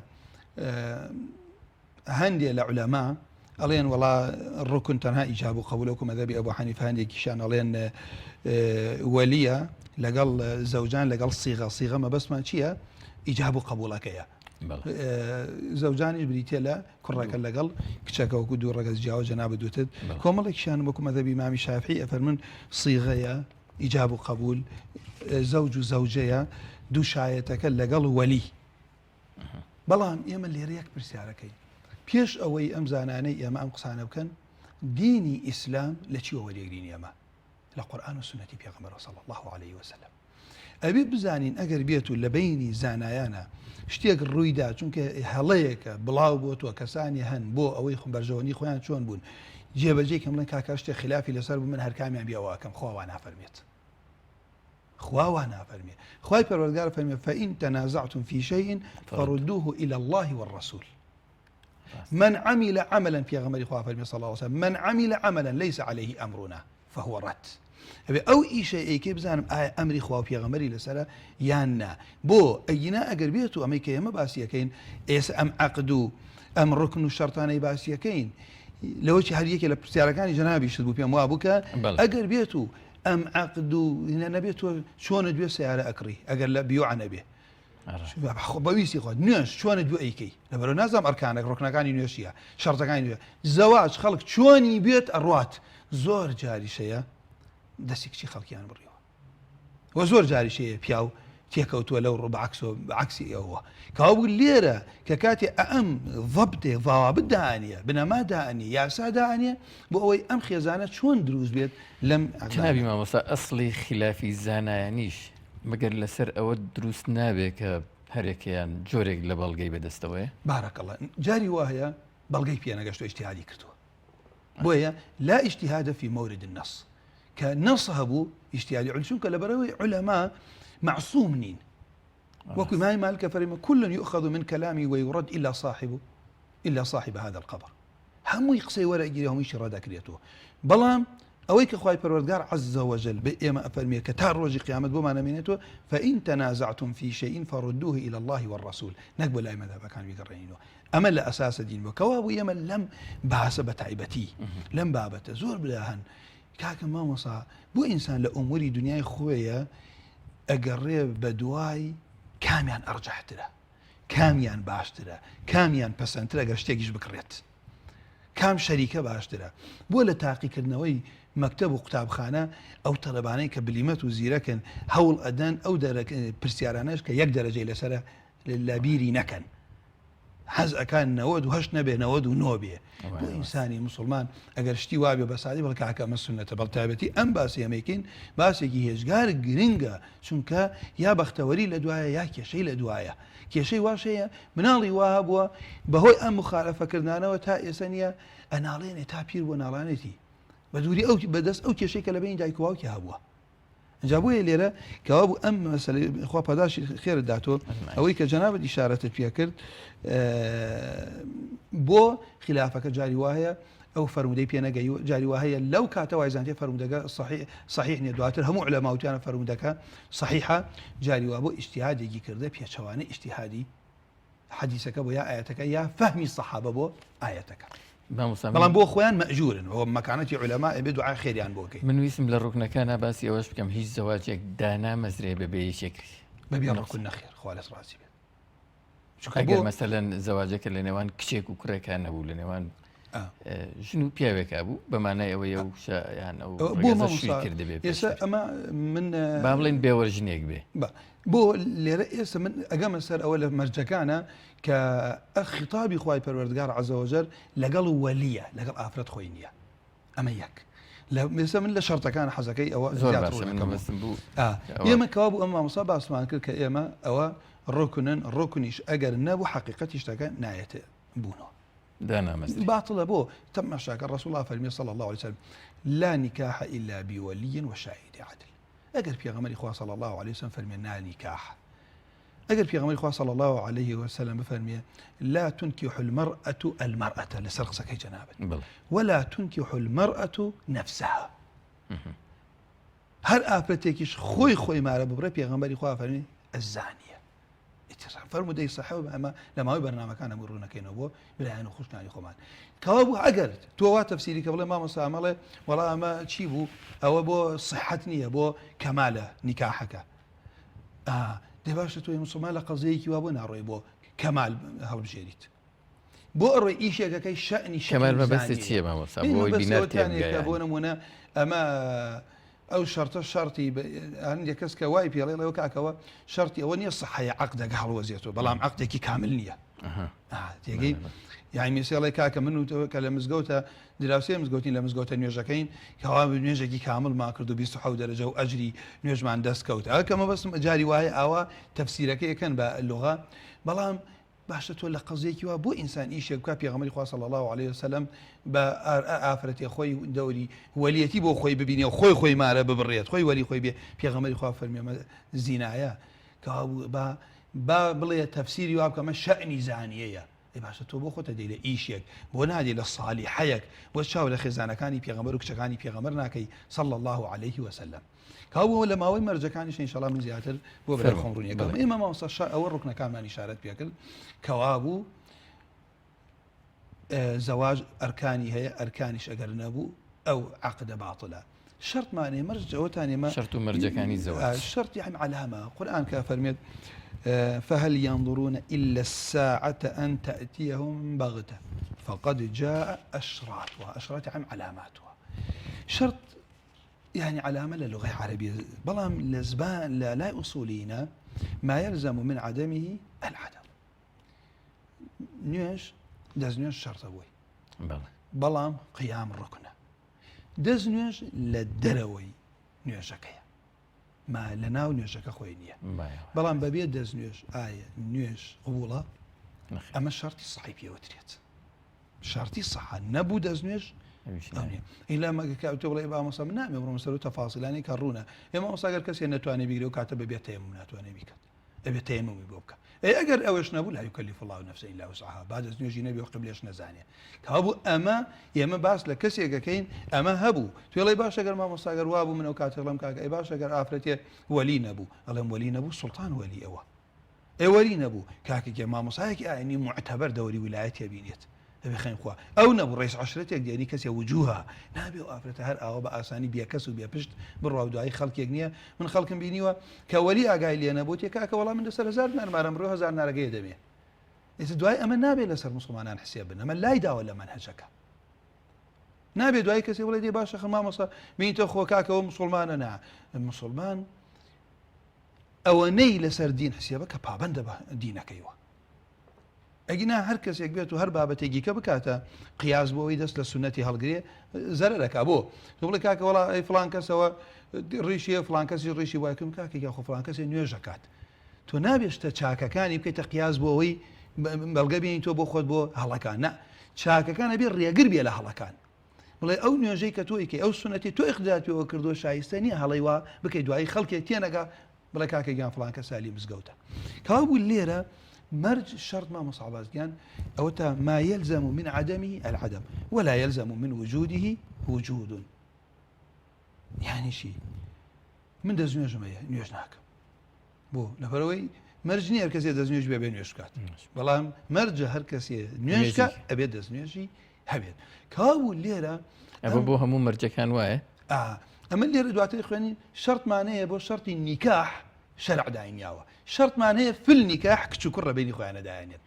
هەندێ لە عولەما ئەڵێن وەڵا ڕوکن تەنها ئیجاب و قبول وەکو مەذهبی ئەبوو حەنیفە هەندێکیشان ئەڵێن وەلیە لەگەڵ زەوجان لەگەڵ سیغە مەبەستمان چییە؟ ئیجاب و قبولەکەیە زەوجانیش بریتێ لە کوڕەکە لەگەڵ کچەکە وەکو دوو ڕەگەز جیاوە جەنابە دوتت کۆمەڵێکیشان وەکو مەذهبی ئیمامی شافعی ئەفەرمون سیغەیە ئیجاب و قبول زەوج و زەوجەیە دوو شایەتەکە لەگەڵ وەلی بەڵام ئێمە لێرە یەک پرسیارەکەی پێش ئەوەی ئەم زانانەی ئێمە ئەم قسانە بکەن دینی ئیسلام لە چیوە وەریەگرین ئێمە لە قورئان و سنەتی پێغەمبەر صلی الله عليه وسلم ئەبێ بزانین ئەگەر بێت و لە بینی زانایانە شتێک ڕوویدا چونکە هەڵەیەکە بڵاو بۆتەوە کەسانی هەن بۆ ئەوەی بەرژەوەنی خۆیان چۆن بوون جێبەجێ کە بڵێن کاکە شتێک خلافی لەسەر بوو من هەر کامیان بیاواکەم خوا نافەرمێت خوا نافەرمێ خوای پەروەردگار فەرمێ فإن تنازعتم في شيء فردوه إلى الله والرسول من عمل عملا پێغەمبەری خوا فەرمێ صلى الله عليه وسلم من عمل عملا ليس عليه أمرنا فهو رد ئەو ئیشە ئەیکێ بزانم ئایا ئەمری خوا و پێغەمبەری لەسەرە یان نا بۆ ئەینا ئەگەر بێت و ئەمەی کە ئێمە باسیەکەین ئێستا ئەم عەقد و ئەم ڕوکن و شەرتانەی باسیەکەین لەوەی هەر یەکێ لە پرسیارەکانی جەنابی شت بوو پێم وا بوو کە ئەگەر بێت و ئەم عەقد و نەبێتەوە چۆنە دوێ سیارە ئەکڕی ئەگەر لە بیوع نەبێ بەویستی خۆت نوێش چۆنە دوێ ئەیکەی لەبەرەوە نازانم ئەرکانێک ڕوکنەکانی نوێشیە شەرتەکانی نوێ زەواج خەڵک چۆنی بێت ئەڕوات زۆر جاریشەیە دەستی کچی خەڵکیان بڕیەوە وە زۆر جاریشەیە پیاو تێکەوتووە لەو عەکسی ئێوە کەوا بوو لێرە کە کاتێ ئەم ضەبتێ ضەوابط دائانیە بنەما دائانیە یاسا دائانیە بۆ ئەوەی ئەم خێزانە چۆن دروست بێت لەم جەنابی مامۆستا ئەسڵی خلافی زانایانیش مەگەر لەسەر ئەوە دروست نابێت کە هەرێکیان جۆرێک لە بەڵگەی بەدەستەوەیە بارەکەڵڵا جاری وایە بەڵگەی پێنەگەشتۆ ئیجتیهادی کردووە بۆیە لا اجتهاد في مورد النص کە نەص هەبوو ئیجتیهادی چونکە لەبەرەوەی عولەما معصوم نين وكل ما مالك فريم كل يؤخذ من كلامي ويرد إلا صاحب هذا القبر هم يقصي ولا يجيهم يشي ردا كريتو بلام أويك خواي پروردگار عز وجل بإما أفرمي كتار روجي قيامت بما نمينتو فإن تنازعتم في شيء فردوه إلى الله والرسول نقبل أي مذهب كان بيقرينه أما لا أساس دين وكواب يما لم بحسب تعبتي لم بابت زور بلاهن كاك ما مصا بو إنسان لأموري دنياي خويا ئەگەڕێ بە دوای کامیان ئەرجەحترە، کامیان باشترە، کامیان پەسەندترە ئەگەر شتێکیش بکڕێت، کام شەریکە باشترە. بۆ لە تاقیکردنەوەی مەکتەب و قوتابخانە ئەو تەلەبانەی کە بلیمەت و زیرەکەن هەوڵ ئەدەن ئەو پرسیارانەش کە یەک دەرەجەی لەسرە لە بیری نەکەن، حەز ئەکان 98 نەبێ 99 بێ. بۆ ئینسانی مسلمان ئەگەر شتی وابێ بەسادی بڵ کاکە ئەمە سونەتە، بەڵ تایبەتی ئەم باسی ئەمەکەین باسێکی هێزگار گرنگە، چونکە یا بەختەوەری لە دوایە یا کێشەی لە دوایە. کێشەی واشەیە مناڵی وا بووە بەهۆی ئەم مخالەفەکردانەوە تا ئێستا نیە ئەناڵێنێ تا پیر بۆ ناڵانێتی بە دووری ئەو بەدەست ئەو کێشەی کە لە بینی دایک و باوکی هەبووە. اینجا بۆیە لێرە کەوا بوو ئەم مەسەلەی خوا پاداشی خێرت داتۆ ئەوەی کە جەنابەت ئیشارەتت پێ کرد بۆ خلافەکە جاری وایە ئەو فەرمودەی پێ نەگەیوە، جاری وایە لەو کاتەوە زانتێ فەرمودەکە صحیح نیە، دواتر هەموو عولەماوتیانە فەرمودەکە صحیحە، جاری وا بۆ ئیجتیهادێکی کردە پێچەوانەی ئیجتیهادی حەدیثەکە بۆ یا ئاەتەکە یا فەهمی سەحابە بۆ ئاەتەکە. بەڵام بۆ خۆیان مەئجورن ئەوە مەکانەتی عولەما ئەبێ دوعای خێریان بۆ بکەین. من ویسم لە ڕوکنەکانە باسی ئەوەش بکەم هیچ زەواجێک دانا مەزرێ بەبێ یەکێک بەبێ ڕوکن نەخێر خوا لەس ڕاستی بێت. ئەگەر مەسەلەن زەواجەکە لە نێوان کچێک و کوڕێکان نەبوو لە نێوان ژن و پیاوێکا بوو بەمانای ئەوەیە و یان ئەو شوی کرد بێت. ئێستا ئەمە من با بڵێن بێوەژنێک بێ بۆ لێرە ئێستا من ئەگەمە سەر ئەوە لە مەرجەکانە کە خیتابی خوای پەروەردگار عەزە وەجەل لەگەڵ وەلیە لەگەڵ ئافرەت خۆی نییە. ئەمە یەک مثلا من لە شەرتەکان حەزەکەی ئەوە ئێمە کەوا بوو ئەم مامۆستا باسمان کرد کە ئێمە ئەوە ڕۆکنن ڕۆکنیش ئەگەر نەبوو حقیقەتی شتەکە نایەتێ بوونەوە باطلە. بۆ تەماشاکە ڕەسوڵ الله فەرمی صلی الله عليه وسلم لا نكاح إلا بولي وشاهد عدل. ئەگەر پێغەمبەری خوا صلی الله عليه وسلم فەرمیێ نا نیکاح، ئەگەر پێغەمبەری خوا صلی الله عليه وسلم بفەرمیێ لا تنكح المرأة المرأة لەسەر قسەکەی جەنابەت ولا تنكح المرأة نفسها، هەر ئافرەتێکیش خۆی مارە ببڕێ پێغەمبەری خوا فەرمی الزانیە. فەرمودەی صحیح ئەمە لە ماوەی بەرنامەکانە ڕوونەکەینەوە بۆ برایان و خوشکانی خۆمان. کەوا بوو ئەگەر تۆ وا تەفسیری کە بڵێ مامۆستا مەڵێ وەڵا ئەمە چی بوو ئەوە بۆ صحەت نییە بۆ کەمالە نیکاحەکە، دەی باشە تۆی موسڵمان لە قەزەیەکی وا بۆ ناڕۆی بۆ کەمال هەڵبژێریت بۆ ئەڕۆی ئیشێکەکەی شەئنی کەمال مەبەستت چییە مامۆستا بۆی بینەرتێنێکە بۆ نمونە ئەمە ئەو شەرتە شەرتی هەندێک کەس کە وای پێڵێ لەوە کاکەوە شەرتی ئەوە نییە سەحەیە عەقدەکە هەڵوەزێتەوە بەڵام عەقدێکی کامل نییە. تێگەی یعنی میسێڵێ کاکە من و تۆ کە لە مزگەوتە دراوسێ مزگەوتین لە مزگەوتە نوێژەکەین کەوا نوێژێکی کامل ما کرد و 27 دەرەجە و ئەجری نوێژمان دەستکەوت. ئەکەمە بەسم جاری وایە ئاوا تەفسیرەکە یەکەن بە لوغا، بەڵام باشە تۆ لە قەزەیەکی وا بۆ ئینسان ئیشێک بکە پێغەمبەری خوا صلی الله عليه وسلم بە ئافرەتی خۆی دەوری وەلیەتی بۆ خۆی ببینێ و خۆی مارە ببڕێت خۆی وەلی خۆی بێ. پێغەمبەری خوا فەرمیێ ئەمە زینایە کەوا با بڵێ تەفسیری وا بکەمە شەئنی زانیەیە. باشە تۆ بۆ خۆتە دەی لە ئیشێک بۆ نادێ لە صالیحەیەک بۆ چاو لە خێزانەکانی پێغەمبەر و کچەکانی پێغەمبەر ناکەی صلی الله عليه وسلم. کاوە لە ماوەی مەرجەکانیش ئینشاءالله من زیاتر بۆ بەرە خۆمڕوونیەکەم. ئێمە مامۆستا ئەوە ڕوکنەکانمان ئیشارەت پێ کرد کەوا بوو زەواج ئەرکانی هەیە ئەرکانیش ئەگەر نەبوو ئەو عەقدە باطلە. شەرتمانێ مەرج ئەوەتان ئێمە شەرت و مەرجەکانی زەواج شەرت یعنی علامە قورئان کە فەرمێت فهل ينظرون إلا الساعة أن تأتيهم بغتة فقد جاء أشراطها. أشراط عن علاماتها. شرط يعني علامة للغة العربية بلام لزبان لا أصولينا ما يلزم من عدمه العدم. نيش دز نيش شرط أبوي بلام قيام الركنة دز نيش للدروي نيشكيا ما لەناو نوێژەکە خۆی نییە بەڵام بەبێ دەست نوێژ ئایا نوێژ قبوڵە ئەمە شەرتی سەحی پێوەترێت. شەرتی سەحە نەبوو دەست نوێژ ئیلا مەگەکە تۆ بڵێ مامۆستا من نامێ بڕۆم سەر و تەفاسیلانی کە ڕوونە ئێمە ئەگەر کەسێ نەتوانێت بیگرێ و کاتە بەبێت تەیەموم ناتوانێت بیکات ئەبێت تەیەمومی بۆ بکە. ئەگەر ئەوەش نەبوو لا یوکەلیف الله نەفسا إلا وسعها با دەست نوێژی نەبێ و قبلێش نەزانێ کابوو ئەمە ئێمە باس لە کەسێکەکەین ئەمە هەبوو توێڵی باش ئەگەر مامۆستاگەر وابوو من ئەو کاتێڵم کاکە ئەی باش ئەگەر ئافرەتێ وەلی نەبوو ئەڵێم وەلی نەبوو سوڵتان وەلی ئەوە وەلی نەبوو کاکێکێ مامۆستایەکی ئاینی معتەبەر دەوری ویلایەتێ بینێت دەبێ خەین خوا ئەو نەبوو ڕێز عەشرەتێک دێنی کەسێ وجوها نابێ و ئافرەتە هەر ئاوە بە ئاسانی بێکەس و بێپشت بڕوا و دوایی خەڵکێک نییە من خەڵکم بینیوە کە وەلی ئاگای لێ نەبوو تێ کاکە وەڵام من لەسەر 1000 دینار مرۆ 1000 نارەگەیە دەمێ ئێستا دوای ئەمە نابێت لەسەر موسڵمانان حسێب بن ئەمە لای داوە لە منهەجەکە نابێت دوای کەسێ وڵێ دێ باشە مامۆستا بینیتە خۆ کاکەەوە موسڵمانە نا موسڵمان ئەوەنەی لەسەر دین حسێبە کە پابەندە بە دینەکەیوە ئەگینا هەر کەسێک بێت و هەر بابەتێکی کە بکاتە قیاس بۆەوەی دەست لە سونەتی هەڵگرێ زەرەرەکە بۆ تو بڵێ کاکە وڵا ئەی فڵان کەسەوە ڕیشیە فڵان کەسی ڕیشی وایکم کاکێکا خۆ فڵان کەسێ نوێژەکات تۆ نابێشتە چاکەکانی بکەیتە قیاس بۆ ئەوەی بەڵگە بینی تۆ بۆ خۆت بۆ هەڵەکان نە چاکەکانە بێ ڕێگر بێ لە هەڵەکان بڵێ ئەو نوێژەی کە تۆیکە ئەو سونەتی تۆ ئیخداتیەوە کردو شایستە نیە هەڵەی وا بکەیت دوایی خەڵکێک تێنەگا بڵێ کاکەگیان فڵان کە سالی مزگەوتە کەوا بوو لێرە مرج شرط ما مصعبازگان أو ما يلزم من عدمه العدم ولا يلزم من وجوده وجود يعني شيء من دزنيج ما نيوش ناك بو لفروي مرج نير كسي دزنيج بيبي نيوش كات والله مرج هر كسي نيوش كات أبي دزنيجي هبيت كاو الليرة أبو بوها مو مرج كان واي أما الليرة دواتي إخواني شرط معناه بو شرط النكاح شرع داين ياوه شرط معناه في النكاح كتشكر بيني خويا أنا داينت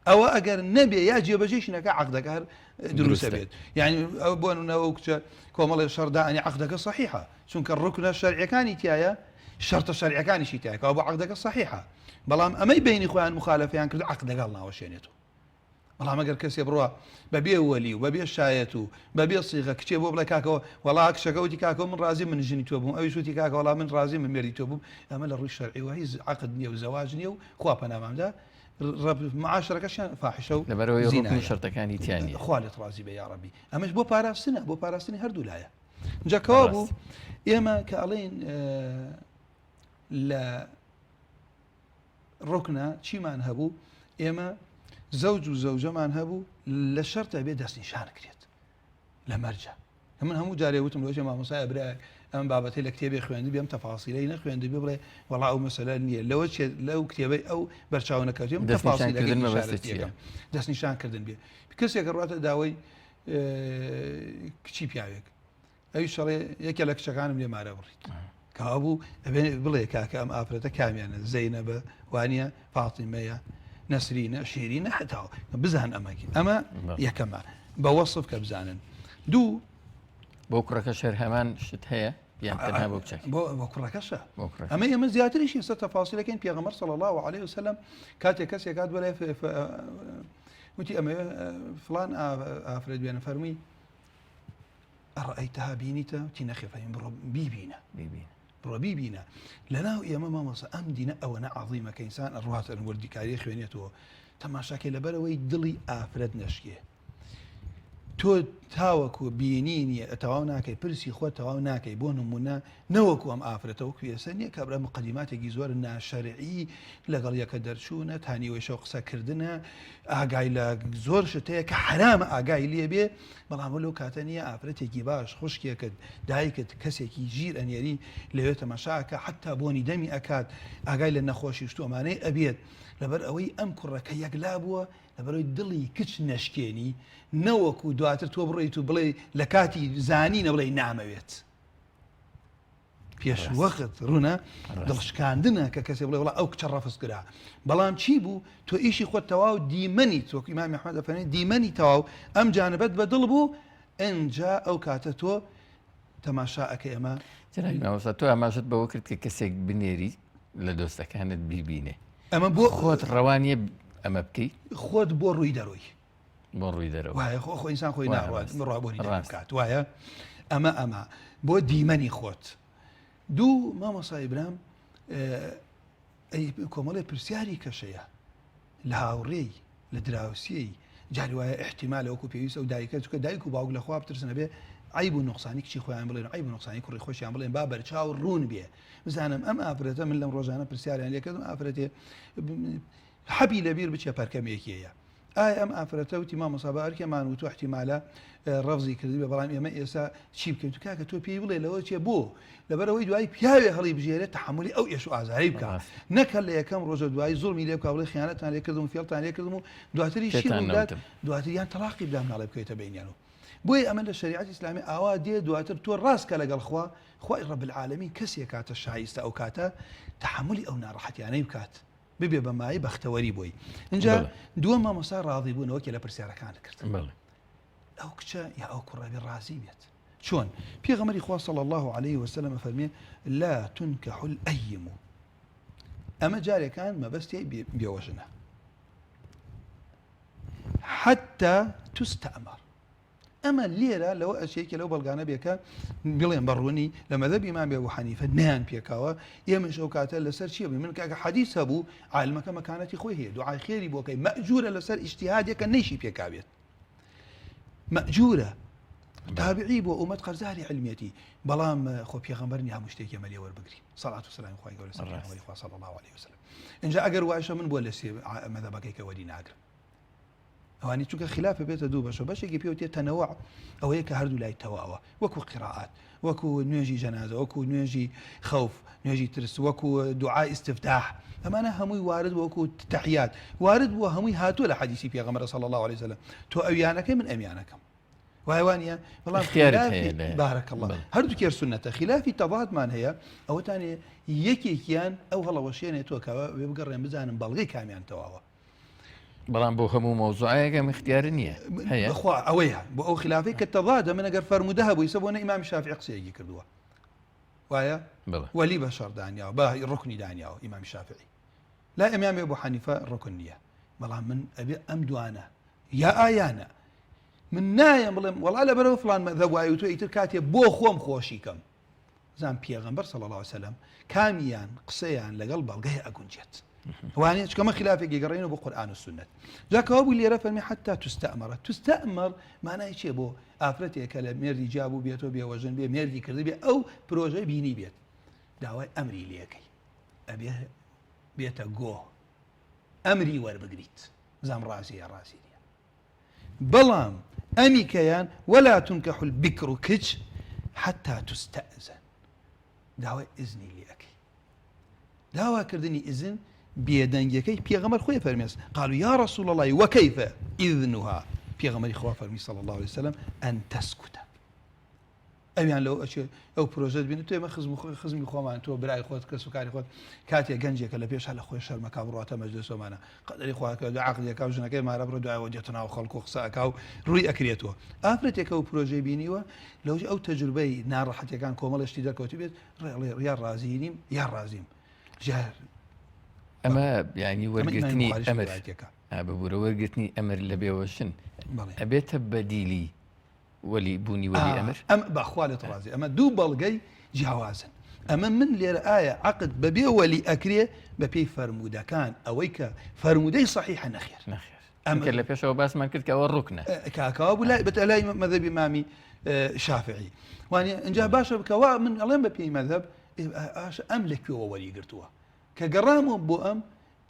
أو أجر النبي يجي بجيش نكاح عقدك هر دروس بيت يعني أبو أنه وقت كومال شرط داين عقدك صحيحة شون كالركن الشرعي كان يتيايا الشرط الشرعي كان يشيتياك أو عقدك صحيحة بلام أما بيني خويا مخالفة يعني كذا عقدك الله وشينته والله ما قال كسي بروا ببيع ولي وببيع شايته وببيع صيغه كتي بو بلا كاكو والله كشكوتي كاكو من رازي من جني توبهم او شوتي كاكو والله من رازي من ميري توبهم امل الرش الشرعي وهي عقد نية وزواج نية وخوا بنا مامدا رب معاشره كشان فاحشه لبروي ركن شرط كان ثاني خالد رازي يا ربي اماش بو باراستنا بو باراستني هردو لايا جا كوابو اما كالين لا ركنا شي ما نهبو اما زوج وزوجة ما نهبوا للشرط أبي دست نشان كريت لمرجع من همو جاري وتم لوجه ما مصايب براك أم بابتي لكتابي خويندي بيم تفاصيلين خويندي بيبري والله أو مثلا لو لو كتابي أو برشاونا كاتيم تفاصيل دست نشان كردن بيه بكسي كروات داوي كشي بيعيك أي شغلة يكلك شكان من ما ربريت كابو بلي كاك أم أفرته كاميان زينب وانيا فاطمة نسرين شيرين حتى بزهن أماكن أما يكما بوصف كبزانا دو بكرة كشهر همان شت هي يعني تنها بوكشك بكرة كشة أما يمن زيادة شيء ستفاصيل لكن في غمر صلى الله عليه وسلم كاتي كسي كات ولا في وتي أما فلان أفرد بين فرمي أرأيتها بينيتا تنخف بيبينا ربيبينا لنا يا ماما مصا أمدنا أو أنا عظيمة كإنسان الروات الوردي كاري خوانيته تماشاكي لبروي دلي آفرد نشكيه تو تاوكو بينيني تاوناكي برسي خو تاوناكي بونمونا نوكو ام آفرته وكي سنيه كبر مقدمات جيزور النا شرعي لقال يا كدرشونه ثاني وشوق سكردنا اغاي لا زور شتيه كحرام اغاي لي بي بلاملو كاتنيه آفرته جيباش خشكي كد دايكت كسيكي جير ان يري ليوت مشاكا حتى بوني دمي اكاد اغاي لنا خوشي شتو ماني ابيت لبر اوي امكر كيقلابوا لبر دلي كچ نشكيني نوكو دواتر تو بريتو بلي لكاتي زانين بلي نعمويت فيش وقت رونا دلش كاندنا ككسي بلي والله او كشرفس كدا بلام تشيبو تو ايشي خو تواو ديمني تو امام احمد افني ديمني تواو ام جانبت بدلبو ان جاء او كاتتو تماشاك اما جناي ما وصلتو ما شد بوكرت كسيك بنيري لدوستا كانت بيبينه اما بو خود روانيه اما بكي خود بو روي دروي بون دەرەوە وایە خۆ ئینسان خۆی ناڕات ڕابۆنی دەکات وایە ئەمە بۆ دیمەنی خۆت دوو مامۆستا ئیبراهیم کۆمەڵێ پرسیاری کەشەیە لە هاوڕێی لە دراوسێی جاری وایە احتیمال ئەوکو پێویستە و دایکە چونکە دایک و باوک لە خوا بترسنە بێ عیب و نوقسانی کچی خۆیان بڵێن عیب و نوقسانی کوڕی خۆشیان بڵێن با بەرچاو ڕوون بێ بزانم ئەم ئافرەتە من لەم ڕۆژانە پرسیاریان لێ کردم ئافرەتێ حەبی لەبیر بچێ پەرکەمێکیەیە ئایا ئەم ئافرەتەوتی مامۆسا باوەڕکێمان وتو احتیمالە ڕەفزی کردی بە بەڵام ئێمە ئێستا چی بکەیت کاکە تۆ پێی بڵێ لەوە چێ بۆ لەبەرەوەی دوای پیاوێ هەڵی بژێرێت تحملی ئەو ئێش و ئازاری بکات نەکە لە یەکەم ڕۆژە دوای زوڵمی لێ بکا بڵێ خیانەتان لێ کردم فێڵتان لێ کردم و دواتری شیدات دواتریان تەلاقی بدام ناڵێ بکەیتە بینیانەوە بۆیە ئەمە لە شریعەت ئیسلامی ئاوا دێ دواتر تۆ ڕاستکە لەگەڵ خوا خوای ڕەب العالەمین کەسێک کاتە شایستە ئەو کاتە تحملی ئەو ناڕەحەتیانەی بکات ببێ بەمای بەختەوەری بۆی اینجا دووەم مامۆستا ڕاضی بوونەوە کە لە پرسیارەکان کرد ئەو کچە یا ئەو کوڕەبی ڕازی بێت چۆن پێغەمبەری خوا صلی الله عليه وسلم فەرمێ لا تنكح الأيم ئەمە جارێکان مەبەستی بێوەژنە حتى تستأمر ئەمە لێرە لەوە ئەشێکی لەو بەڵگانە بێکە بڵێن بەڕوونی لە مەذهبی ئیمام ئەبو حەنیفە نەیان پێکاوە ئێمەش ئەو کاتە لەسەر چیە بووین من کاکە حەدیث هەبوو عالمەکە مەکانەتی خۆی هەیە دوعای خێری بۆکەی مەئجورە لەسەر ئیجتیهادێکە نەیشی پێکاوێت مەئجورە تابعی بۆ ئومەت قەرزاری علمیەتی بەڵام خۆ پێغەمبەر هەموو شتێکی ئەمە لێ وەربگری سەڵات و سەلام خوای گەورە لەسەر پێغەمبەری خوا صلی الله عليه وسلم اینجا ئەگەر وایشە من بۆ لە سێ مەذهبەکەی کە وەری ناگرم ئەوانی چونکە خلافە بێتە دوو بەشە بەشێکی پێوتێ تەنەوع ئەوەیە کە هەردوو لای تەواوە وەکو قیراءات وەکو نوێژی جەنازە وەکو نوێژی خەوف نوێژی ترس وەکو دوعای استفتاح ئەمانە هەمووی وارد وەکو تحیات وارد بووە هەمووی هاتووە لە حەدیثی پێغەمبەر صلی الله عليه وسلم تۆ ئەویانەکەی من ئەمیانەکەم وایوانە بەڵام خلافی بارك الله هەردوو کێر سنەتە خلافی تەضادمان هەیە ئەوەتانێ یەکێکیان ئەو هەڵەوەشێنێتەوە کە وێ بگەڕێن بزانم بەڵگەی کامیان تەواوە بەڵام بۆ هەموو مەوزوعەکەم اختیار نییە بەخوا ئەوەیە بۆ ئەو خلافی کە تەضادە من ئەگەر فەرموودە هەبووی سە بۆنە ئیمامی شافعی قسەیەکی کردووە وایە وەلی بەشەر دانیاوە با ڕوکنی دانیاوە ئیمامی شافعی لا ئیمامی ئەبو حەنیفە ڕوکن نییە بەڵام من ئەبێ ئەم دوانە یا ئایانە من نایم بڵێم وەڵا لەبەرەوە فڵان مەذهب وایە و تۆ ئیتر کاتێ بۆ خۆم خۆشیکەم زان پێغەمبەر صلی الله عليه وسلم کامیان قسەیان لەگەڵ بەڵگەی ئەگونجێت وانێ چکەمە خلافێکی گەڕێنەوە بۆ قورئان و سنت جاکەوە بوو لێرە فەرمی حتا تستەئمەرە تستەئمەر مانای چیە بۆ ئافرەتێکە لە مێردی جابوو بێتەوە بێوەژن بێ مێردی کردی بێ ئەو پرۆژەی بینی بێت داوای ئەمری لێەکەی ئەبێ بێتە گۆ ئەمری وەربگریت زام ڕازیە ڕازی نیە بەڵام ئەمی کەیان وەلا تونکەح البکر و کچ حتا تستەئزن داوای ئیزنی لێەکەی داواکردنی ئیزن بێدەنگەکەی پێغەمبەر خۆی فەرمێس قالوا یا رسول الله وكيف إذنها پێغەمبەری خوا فەرمی صلی الله عليه وسلم أن تسكت ئەویان لەو ئەچێ ئەو پرۆژەت بینێت تۆ ئێمە خزمی خۆمان تۆ برای خۆت کەس و کاری خۆت کاتێک گەنجێکە لە پێش لە خۆی شەرمەکە بڕاتە مەجلسۆمانە قەدەری خواکە دو عەقدێکا و ژنەکەی مارە بڕۆ دوایەوە دێتە ناو خەڵک و قسەکە و ڕووی ئەکرێتەوە ئافرەتێکە و پرۆژەی بینیوە لەوجه ئەو تەجروبەی ناڕەحەتەکان کۆمەڵشتی دەرکەوتی بێت یا ڕازی نیم یا ڕازیم جار ئەمە یعنی وەرگرتنی ئەمر ببوورە وەرگرتنی ئەمر لە بێوەشن ئەبێتە بەدیلی وەلی بوونی وەلی ئەمر ئەم بەخوا لێت ڕازی ئەمە دوو بەڵگەی جیاوازن ئەمە من لێرە ئایا عەقد بەبێ وەلی ئەکرێ بە پێی فەرموودەکان ئەوەی کە فەرموودەی صەحیحە نەخێر ئەمە لە پێشەوە باسمان کرد کە ئەوە ڕوکنە کاکەوە بوو لای بەتەلای مەذهبی مامی شافعی وانێ ئەنجا باشە بکەوە من ئەڵێم بە پێی مەذهب ئەم لەکوێوە وەری گرتووە کە گەڕامەوە بۆ ئەم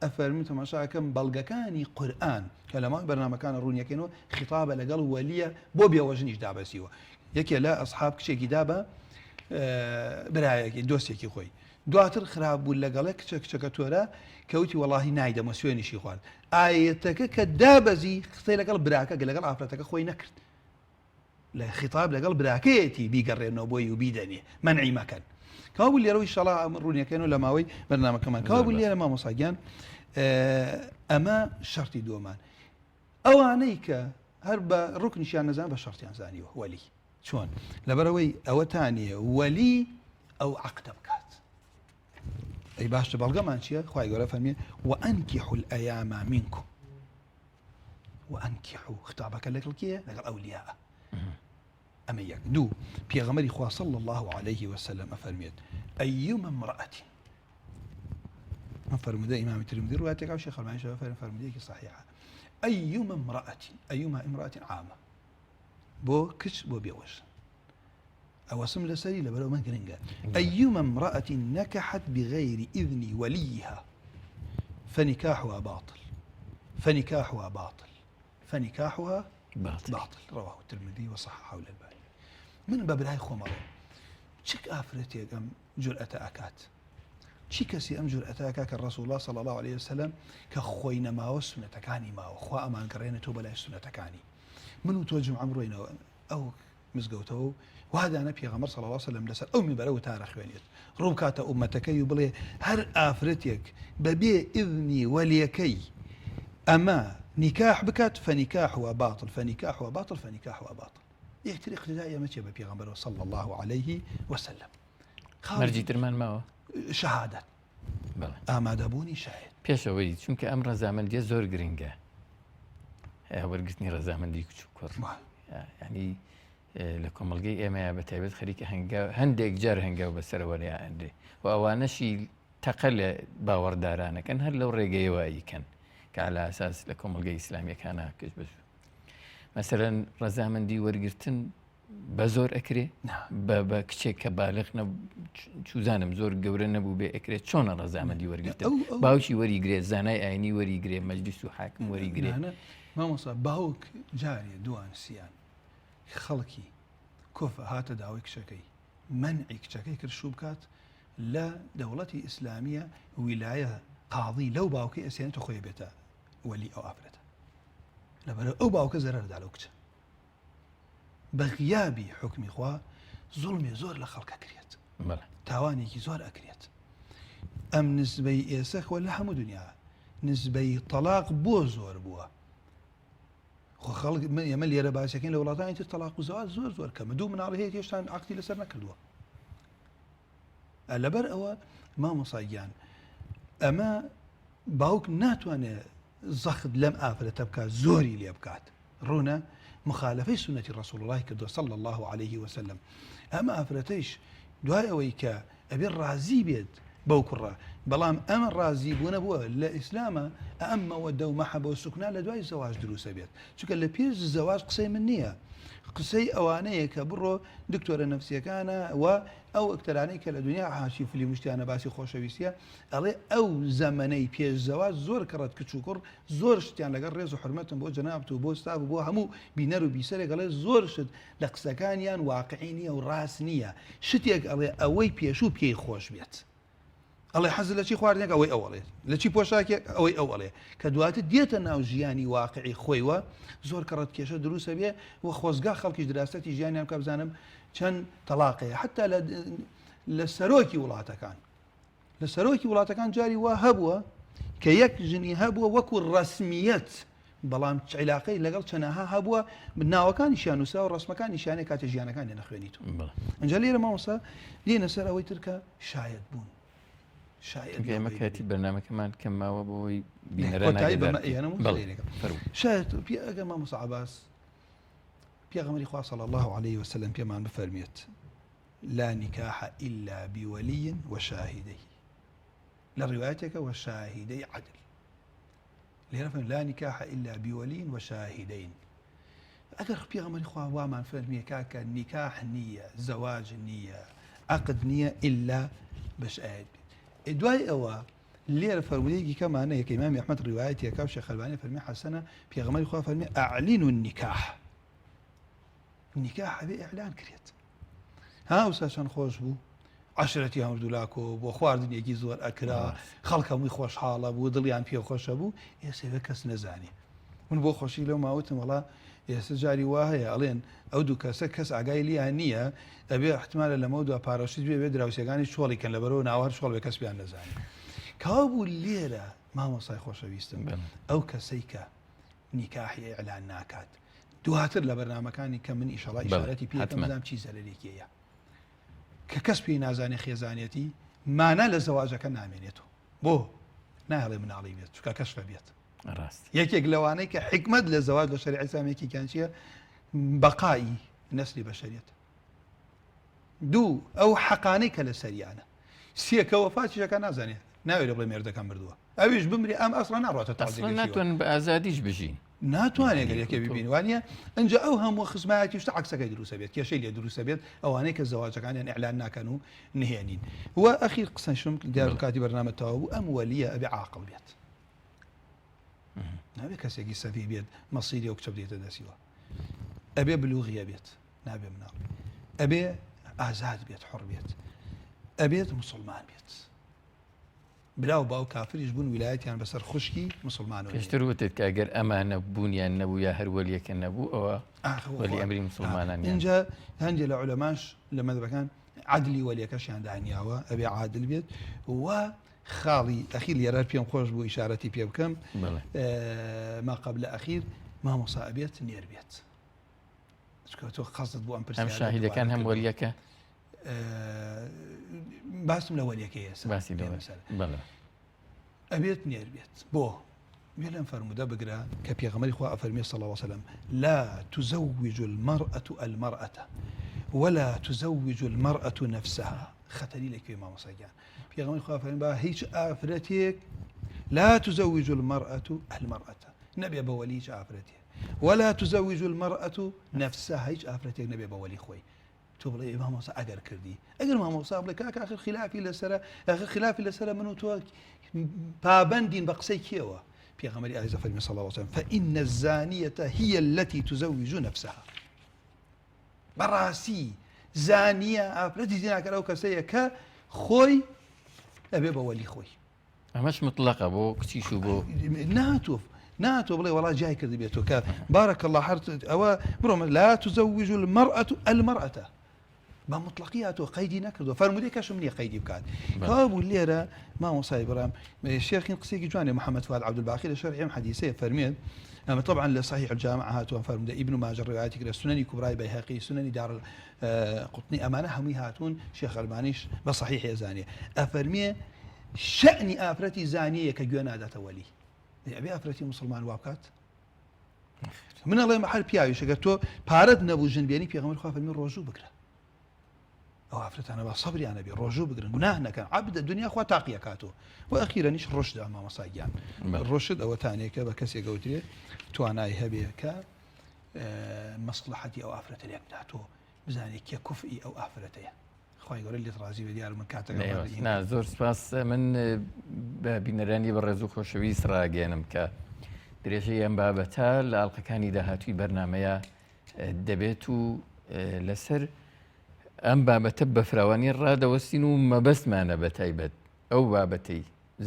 ئەفەرمی تەماشاکەم بەڵگەکانی قورئان کە لە ماوەی بەرنامەکانە ڕوونیەکەنەوە خیتابە لەگەڵ وەلیە بۆ بێوەژنیش دابەسیوە یەکێ لە ئەسحاب کچێکی دابە برایەکی دۆستێکی خۆی دواتر خراپ بوو لەگەڵە کچەکە تۆرە کەوتی وەڵاهی نایدەمە سوێنیشی خوارد ئاەتەکە کە دابەزی قسەی لەگەڵ براکە لەگەڵ ئافرەتەکە خۆی نەکرد لە خیتاب لەگەڵ براکەیەتی بیگەڕێنەوە بۆی و بیدەنێ منعی مەکەن کابوو لێرەوەی شەڵا ڕوونیەکەن و لە ماوەی بەرنامەکەمان کابوو لێرە مامۆساگیان ئەمە شەرتی دووەمان ئەوانەی کە هەر بە ڕوکنیشیان نەزان بە شەرتیان زانیوە وەلی چۆن لەبەرەوەی ئەوەتانیە وەلی ئەو عەقدە بکات ئەی باشتر بەڵگەمان چییە خوای گەورە فەرمێ وەئەنکیحوا الأەیام منکم وەئەنکیحوا ختابەکە لەگەڵ کێیە لەگەڵ ئەولیاء ئەمە یەک دوو پێغەمبەری خوا صلی الله عليه وسلم ئەفەرمێت ئەیومە امرأة من فرموودە ئیمامی ترمذی ڕوایەتێکا و شێخ ئەلبانی فرموودەیەکی صحیحە ئەیومە امرأة عامە بۆ کچ بۆ بێوەژن ئەوە سم لەسەری لەبەرەوە من گرنگە ئەیومە امرأة نكحت بغير إذن وليها فنكاحها باطل فنكاحها باطل. رواه الترمذي وصححه الألباني. من باب الهي خومره چك آفرتي أم جرأة أكات چی کەسی ئەم جورئەتە کە ڕەسوڵ صلی الله عليه وسلم کە خۆی نەماوە سونەتەکانی ماوە خوا ئەمانگەڕێنێتەوە بەلای سونەتەکانی من و تۆ جمعە بڕۆینەوە ئەو مزگەوتەوە وادانە پێغەمبەر صلی الله عليه وسلم لەسەر ئەو میبەرە وتارە خوێنێت ڕوو کاتە ئومەتەکەی و بڵێ هەر ئافرەتێک بەبێ ئذنی وەلیەکەی ئەمە نکاح بکات فنکاحها باطل فنکاحها باطل فنکاحها باطل یەکتر اقتدای ئەمە چێ بە پێغەمبەرەوە صلی الله عليه وسلم مەرجی ترمان ماوە شهادت ئامادەبوونی شاهد پێشەوەی چونکە ئەم ڕەزامەندیە زۆر گرنگە وەرگرتنی ڕەزامەندی کچ و کوڕ ینی لە کۆمەڵگەی ئێمەیە بە تایبەت خەریکە هەندێک جار هەنگاو بەسەرەوەریان ئەندێ و ئەوانەشی تەقە لە باوەڕدارانەکەن هەر لەو ڕێگەیەوە ئیکەن کە عەلا ئەساس لە کۆمەڵگەی ئیسلامیەکانە کەش بەش مەسەلەن ڕەزامەندی وەرگرتن بە زۆر ئەکرێ بە کچێک کە بالغ چوزانم زۆر گەورە نەبوو بێ ئەکرێت چۆنە ڕەزامەندی وەرگرتن باوکی وەریگرێت زانای ئاینی وەریگرێ مەجلیس و حاکم وەریگرێ مامۆستا باوک جارێ دوان سیان خەڵکی کۆفە هاتە داوای کچەکەی منعی کچەکەی کرد شوو بکات لە دەوڵەتی ئیسلامیە ویلایە قاضی لەو باوکەی ئەسێنێتە خۆی بێتە وەلی ئەو ئافرەتە لەبەرە ئەو باوکە زەرەردا لەو کچە بەغیابی حکمی خوا زوڵمی زۆر لە خەڵکە کرێت تاوانێکی زۆر ئەکرێت ئەم نسبەی ئێسەخۆ لە هەموو دنیا نسبەی تەلاق بۆ زۆر بووە خەڵک ئێمە لێرە باسەکەین لە وڵاتانی تر تەلاق و زەواج زۆر کەمە دوو مناڵ هەیە هێشتا عەقدی لەسەر نەکردووە لەبەر ئەوە مامۆساییان ئەمە باوک ناتوانێت زەخت لەم ئافرەتە بکات زۆری لێ بکات ڕوونە مخالفەی سنەتی ڕەسوڵ الله کردووە صلی الله عليه وسلم ئەمە ئافرەتەیش دوای ئەوەی کە ئەبێ ڕازی بێت بەو کوڕە بەڵام ئەمە ڕازی بوونە بووە لە ئیسلامە ئەمەوە دە و مەحەبە و سوکنا لە دوای زەواج دروستە بێت چونکە لە پێش زەواج قسەی من نییە قسەی ئەوانەیە کە بڕۆ دکتۆرە نەفسیەکانە و ئەو ئەکتەرانەی کە لە دنیا حاشی فلی مشتیانە باسی خۆشەویستیە ئەڵێ ئەو زەمەنەی پێش زەواج زۆر کەڕەت کچ و کوڕ زۆر شتیان لەگەڵ ڕێز و حرمەتم بۆ جەنابەت و بۆ ستاف و بۆ هەموو بینەر و بیسەرێک ئەڵێ زۆر شت لە قسەکانیان واقعی نییە و ڕاست نییە شتێک ئەڵێ ئەوەی پێشوو پێی خۆش بێت ئەڵێ حەزت لە چی خواردنێک ئەوەی ئەوڵێ لە چی پۆشاکێک ئەوەی ئەوڵێ کە دواتر دێتە ناو ژیانی واقعی خۆیوە زۆر کەڕەت کێشە دروستە بێ و خۆزگا خەڵکیش دراستەتی ژیانیان کە بزانم چەند تەلاقەیە حتا لە سەرۆکی وڵاتەکان لە سەرۆکی وڵاتەکان جاری وا هەبووە کە یەک ژنی هەبووە وەکو ڕەسمیەت بەڵام عیلاقەی لەگەڵ چەنەها هەبووە ناوەکانیشیان وسا و ڕەسمەکانیشیانێک کاتێ ژیانەکان لێ نەخوێنیتەوە ئەنجا لێرە مامۆستا لێنە سەر ئەوەی ترکە شایەت بوون ئێمە کاتی بەرنامەکەمان کەم ماوە بۆی شاید ئەگەر مامۆستا عەباس پێغەمبەری خوا صلی الله عليه وسلم پێمان بفەرمێت لا نكاح إلا بولي وشاهدي للروايتك وشاهدي عدل ليرفن لا نكاح إلا بولي وشاهدين أجر بيغمر إخوة وامان فرمي كاكا نكاح نية زواج نية عقد نية إلا بشاهد دواي أوا لير فرمي كما أنا كإمام أحمد روايتي كاو شيخ الباني فرمي حسنة بيغمر إخوة فرمي أعلنوا النكاح النكاح بإعلان كريت ها وساشان خۆش بوو عشرەتی هەمردوولاکۆ بۆ خواردنێکی زۆر ئەکرا خەڵک هەمووی خۆشحاڵە بوو دڵیان پێ خۆشە بوو ئێستا کەس نەزانی من بۆ خۆشی لەو ماوتم وڵا ئێستا جاری وا هەیە ئەڵێن ئەو دوو کەسە کەس ئاگای لیان نییە ئەبێ احتمالە لەمە دووە پاراشیت بێ دراوسێکانی چۆڵیکەن لەبەرەوە ناوار شۆڵ بێ کەس پیان نەزانی کاوا بوو لێرە مامۆسای خۆشەویستم ئەو کەسەی کە نیکاحی ئیعلان ناکات دواتر لە بەرنامەکانی کە من ئیشەڵا ئیشارەتی پێکەم بەدام چی زەرەرێکیەیە کە کەس پێی نازانێ خێزانێتی مانە لە زەواجەکە نامێنێتەوە بۆ ناڵێ مناڵی بێت چکە کەشفە بێت یەکێک لەوانەی کە حکمت لە زەواج لە شەریعەت ئیسلامیەکی کانچیە بەقایی نەسلی بەشەریەت دوو ئەو حەقانەی کە لە سەریانە سێکە وەفاتیشەکە نازانێت ناوێت لە بڵێ مێردەکەم مردووە ئەویش بمری ئەم ئەسڵا ناڕاتە تازگەشتیوە ناتوانن بە ئازادیش بژین ناتوانێت گەلێکە ببین وانە ئەنجا ئەو هەموو خزمایەتی شتە عەکسەکەی دروستە بێت کێشەی لێ دروستە بێت ئەوانەی کە زەواجەکانیان ئیعلان ناکەن و نهێنین و ئەخیر قسەشم دیار کاتی بەرنامە تەواو بوو ئەم وەلیە ئەبێ عاقڵ بێت نابێت کەسێکی سەفی بێت مەسیری ئەو کچە بدێتە دەستیوە ئەبێ بلوغیە بێت نابێ مناڵ ئەبێ ئازاد بێت حڕ بێت ئەبێت مسلمان بێت براو باو کافریش بوون ویلایەتیان بەسەر خوشکی مسلمانەوە پێشتر وتت کە ئەگەر ئەمانە بوونیان نەبوو یا هەر وەلیەکە نەبوو ئەوە وەلی ئەمری مسلمانان اینجا هەندێک لە عولەماش لە مەذهەبەکان عەدلی وەلیەکەشیان دانیاوە ئەبێ عادل بێت و خاڵی ئەخیر لێرە پێم خۆش بوو ئیشارەتی پێ بکەم ما قبل ئەخیر مامۆسا ئەبێت نێر بێت تۆ قەزت بۆ ئەم ئەم شاهیدەکان هەم وەلیەکە باسم لە وەلیەکەی ێستا باسی ئەبێت نێر بێت بۆ بێ لەم فەرموودە بگرە کە پێغەمبەری خوا ئەفەرمێ صلی الله عليه وسلم لا تزوج المرأة المرأة ولا تزوج المرأة نفسها خەتەری لەکوێ مامۆساگیان پێغەمبەری خوا فەرمێ با هیچ ئافرەتێک لا تزوج المرأة المرأة نەبێ بە وەلی هیچ ئافرەتێک ولا تزوج المرأة نفسها هیچ ئافرەتێک نەبێ بە وەلی خۆی تۆ بڵێ مامۆسا ئەگەر کردی ئەگەر مامۆسا بڵێ کاکە ئاخر خلافی لەسرە ئاخر خلافی لەسرە من و تۆ پابەندین بە قسەی کێوە پێغەمبەری عزیز فەرمی صلی الله عليه وسلم فإن الزانية هي التي تزوج نفسها بەڕاستی زانیە ئافرەتی زیناکەرە ئەو کەسەیە کە خۆی ئەبێ بە وەلی خۆی ئەمەش مطلقە بۆ کچیش و بۆ ناتۆ بڵێ وڵا جای کردی بێتۆ کە بارك الله حرت ئەوە بڕۆ لا تزوج المرأة المرأة با مطلقی هاتۆ قەیدی نەکردو فەرمودەی کەشم نییە قەیدی بکات کەوا بوو لێرە مامۆسای بەڕام شێخین قسێکی جوانێ محەممەد فؤاد عەبدولباقی لە شەرحی ئەم حەدیثەیە فەرمێت ئەمە طبعا لە صحیح الجامع هاتووە فەرمودە ئیبن ماجە ڕوايەتی کرد سنەنی کوبرای بەیهەقی سنەنی دار قوطنی ئەمانە هەمووی هاتوون شێخ ئەلبانیش بە صحیح ئێزانێ ئەفەرمێ شەئنی ئافرەتی زانیەیە کە گوێ ناداتە وەلی ئەبێ ئافرەتی مسلمان وا بکات من ئەڵێم هەر پیاویش ئەگەر تۆ پارەت نەبوو ژنبێنی پێغەمبەری خوا فەرمی ڕۆژوو بگرە ئەو ئافرەتانە با سەبریانە بێ ڕۆژوو بگرن گوناه نەکەن عەبدە دنیا خوا تاقیە کاتۆ و ئەخیرەنیش ڕۆشدا مامۆساگیان ڕۆشت ئەوە تانێکە بە کەسێک گەوترێ توانای هەبێ کە مەسلحەتی ئەو ئافرەتە لێ بداتۆ بزانێ کێ کوفئی ئەو ئافرەتەیە خی گەورە لێت ڕازی بە دیار من کاتەکە زۆر سپاس من بە بینەرانی بە ڕێز و خۆشەویست ڕاگەێنم کە درێژەی ئەم بابەتە لە ئاڵلقەکانی داهاتووی بەرنمەیە دەبێت و لەسەر ئەم بابەتە بە فراوانی ڕادەوەستین و مەبەستمانە بە تایبەت ئەو بابەتەی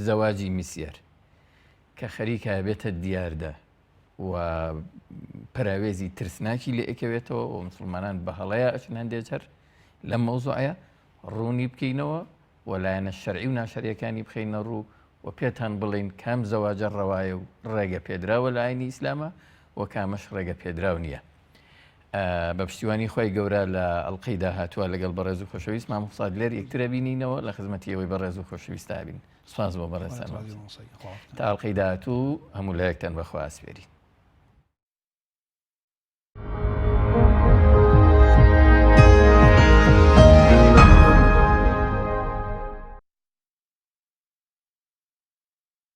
زەواجی میسیەر کە خەریکە بێتە دیاردا و پراوێزی ترسناکی لێ ئەکەوێتەوە و مسلمانان بە هەڵەیە ئەچن هەندێک جەر لەم مەوزوعەیە ڕوونی بکەینەوە و لایەنە شەرعی و ناشەریەکانی بخەینە ڕوو و پێتان بڵین کام زەواجە ڕەوایە و ڕێگە پێدراوە لە ئاینی ئیسلامە و کامەش ڕێگە پێدراو نییە. بە پشتیوانی خۆی گەورە لە ئەڵلقەی داهاتووە لەگەڵ بەڕێز و خۆشەویست مامۆستا لێر یەکترە بینینەوە لە خزمەتی ئەوەی بەڕێز و خۆشەویست تا بین. سوپاس بۆ بەڕێزتان تا ئەڵلقەی داهاتوو هەموو لایەکتان بەخوا ئاسپێرین.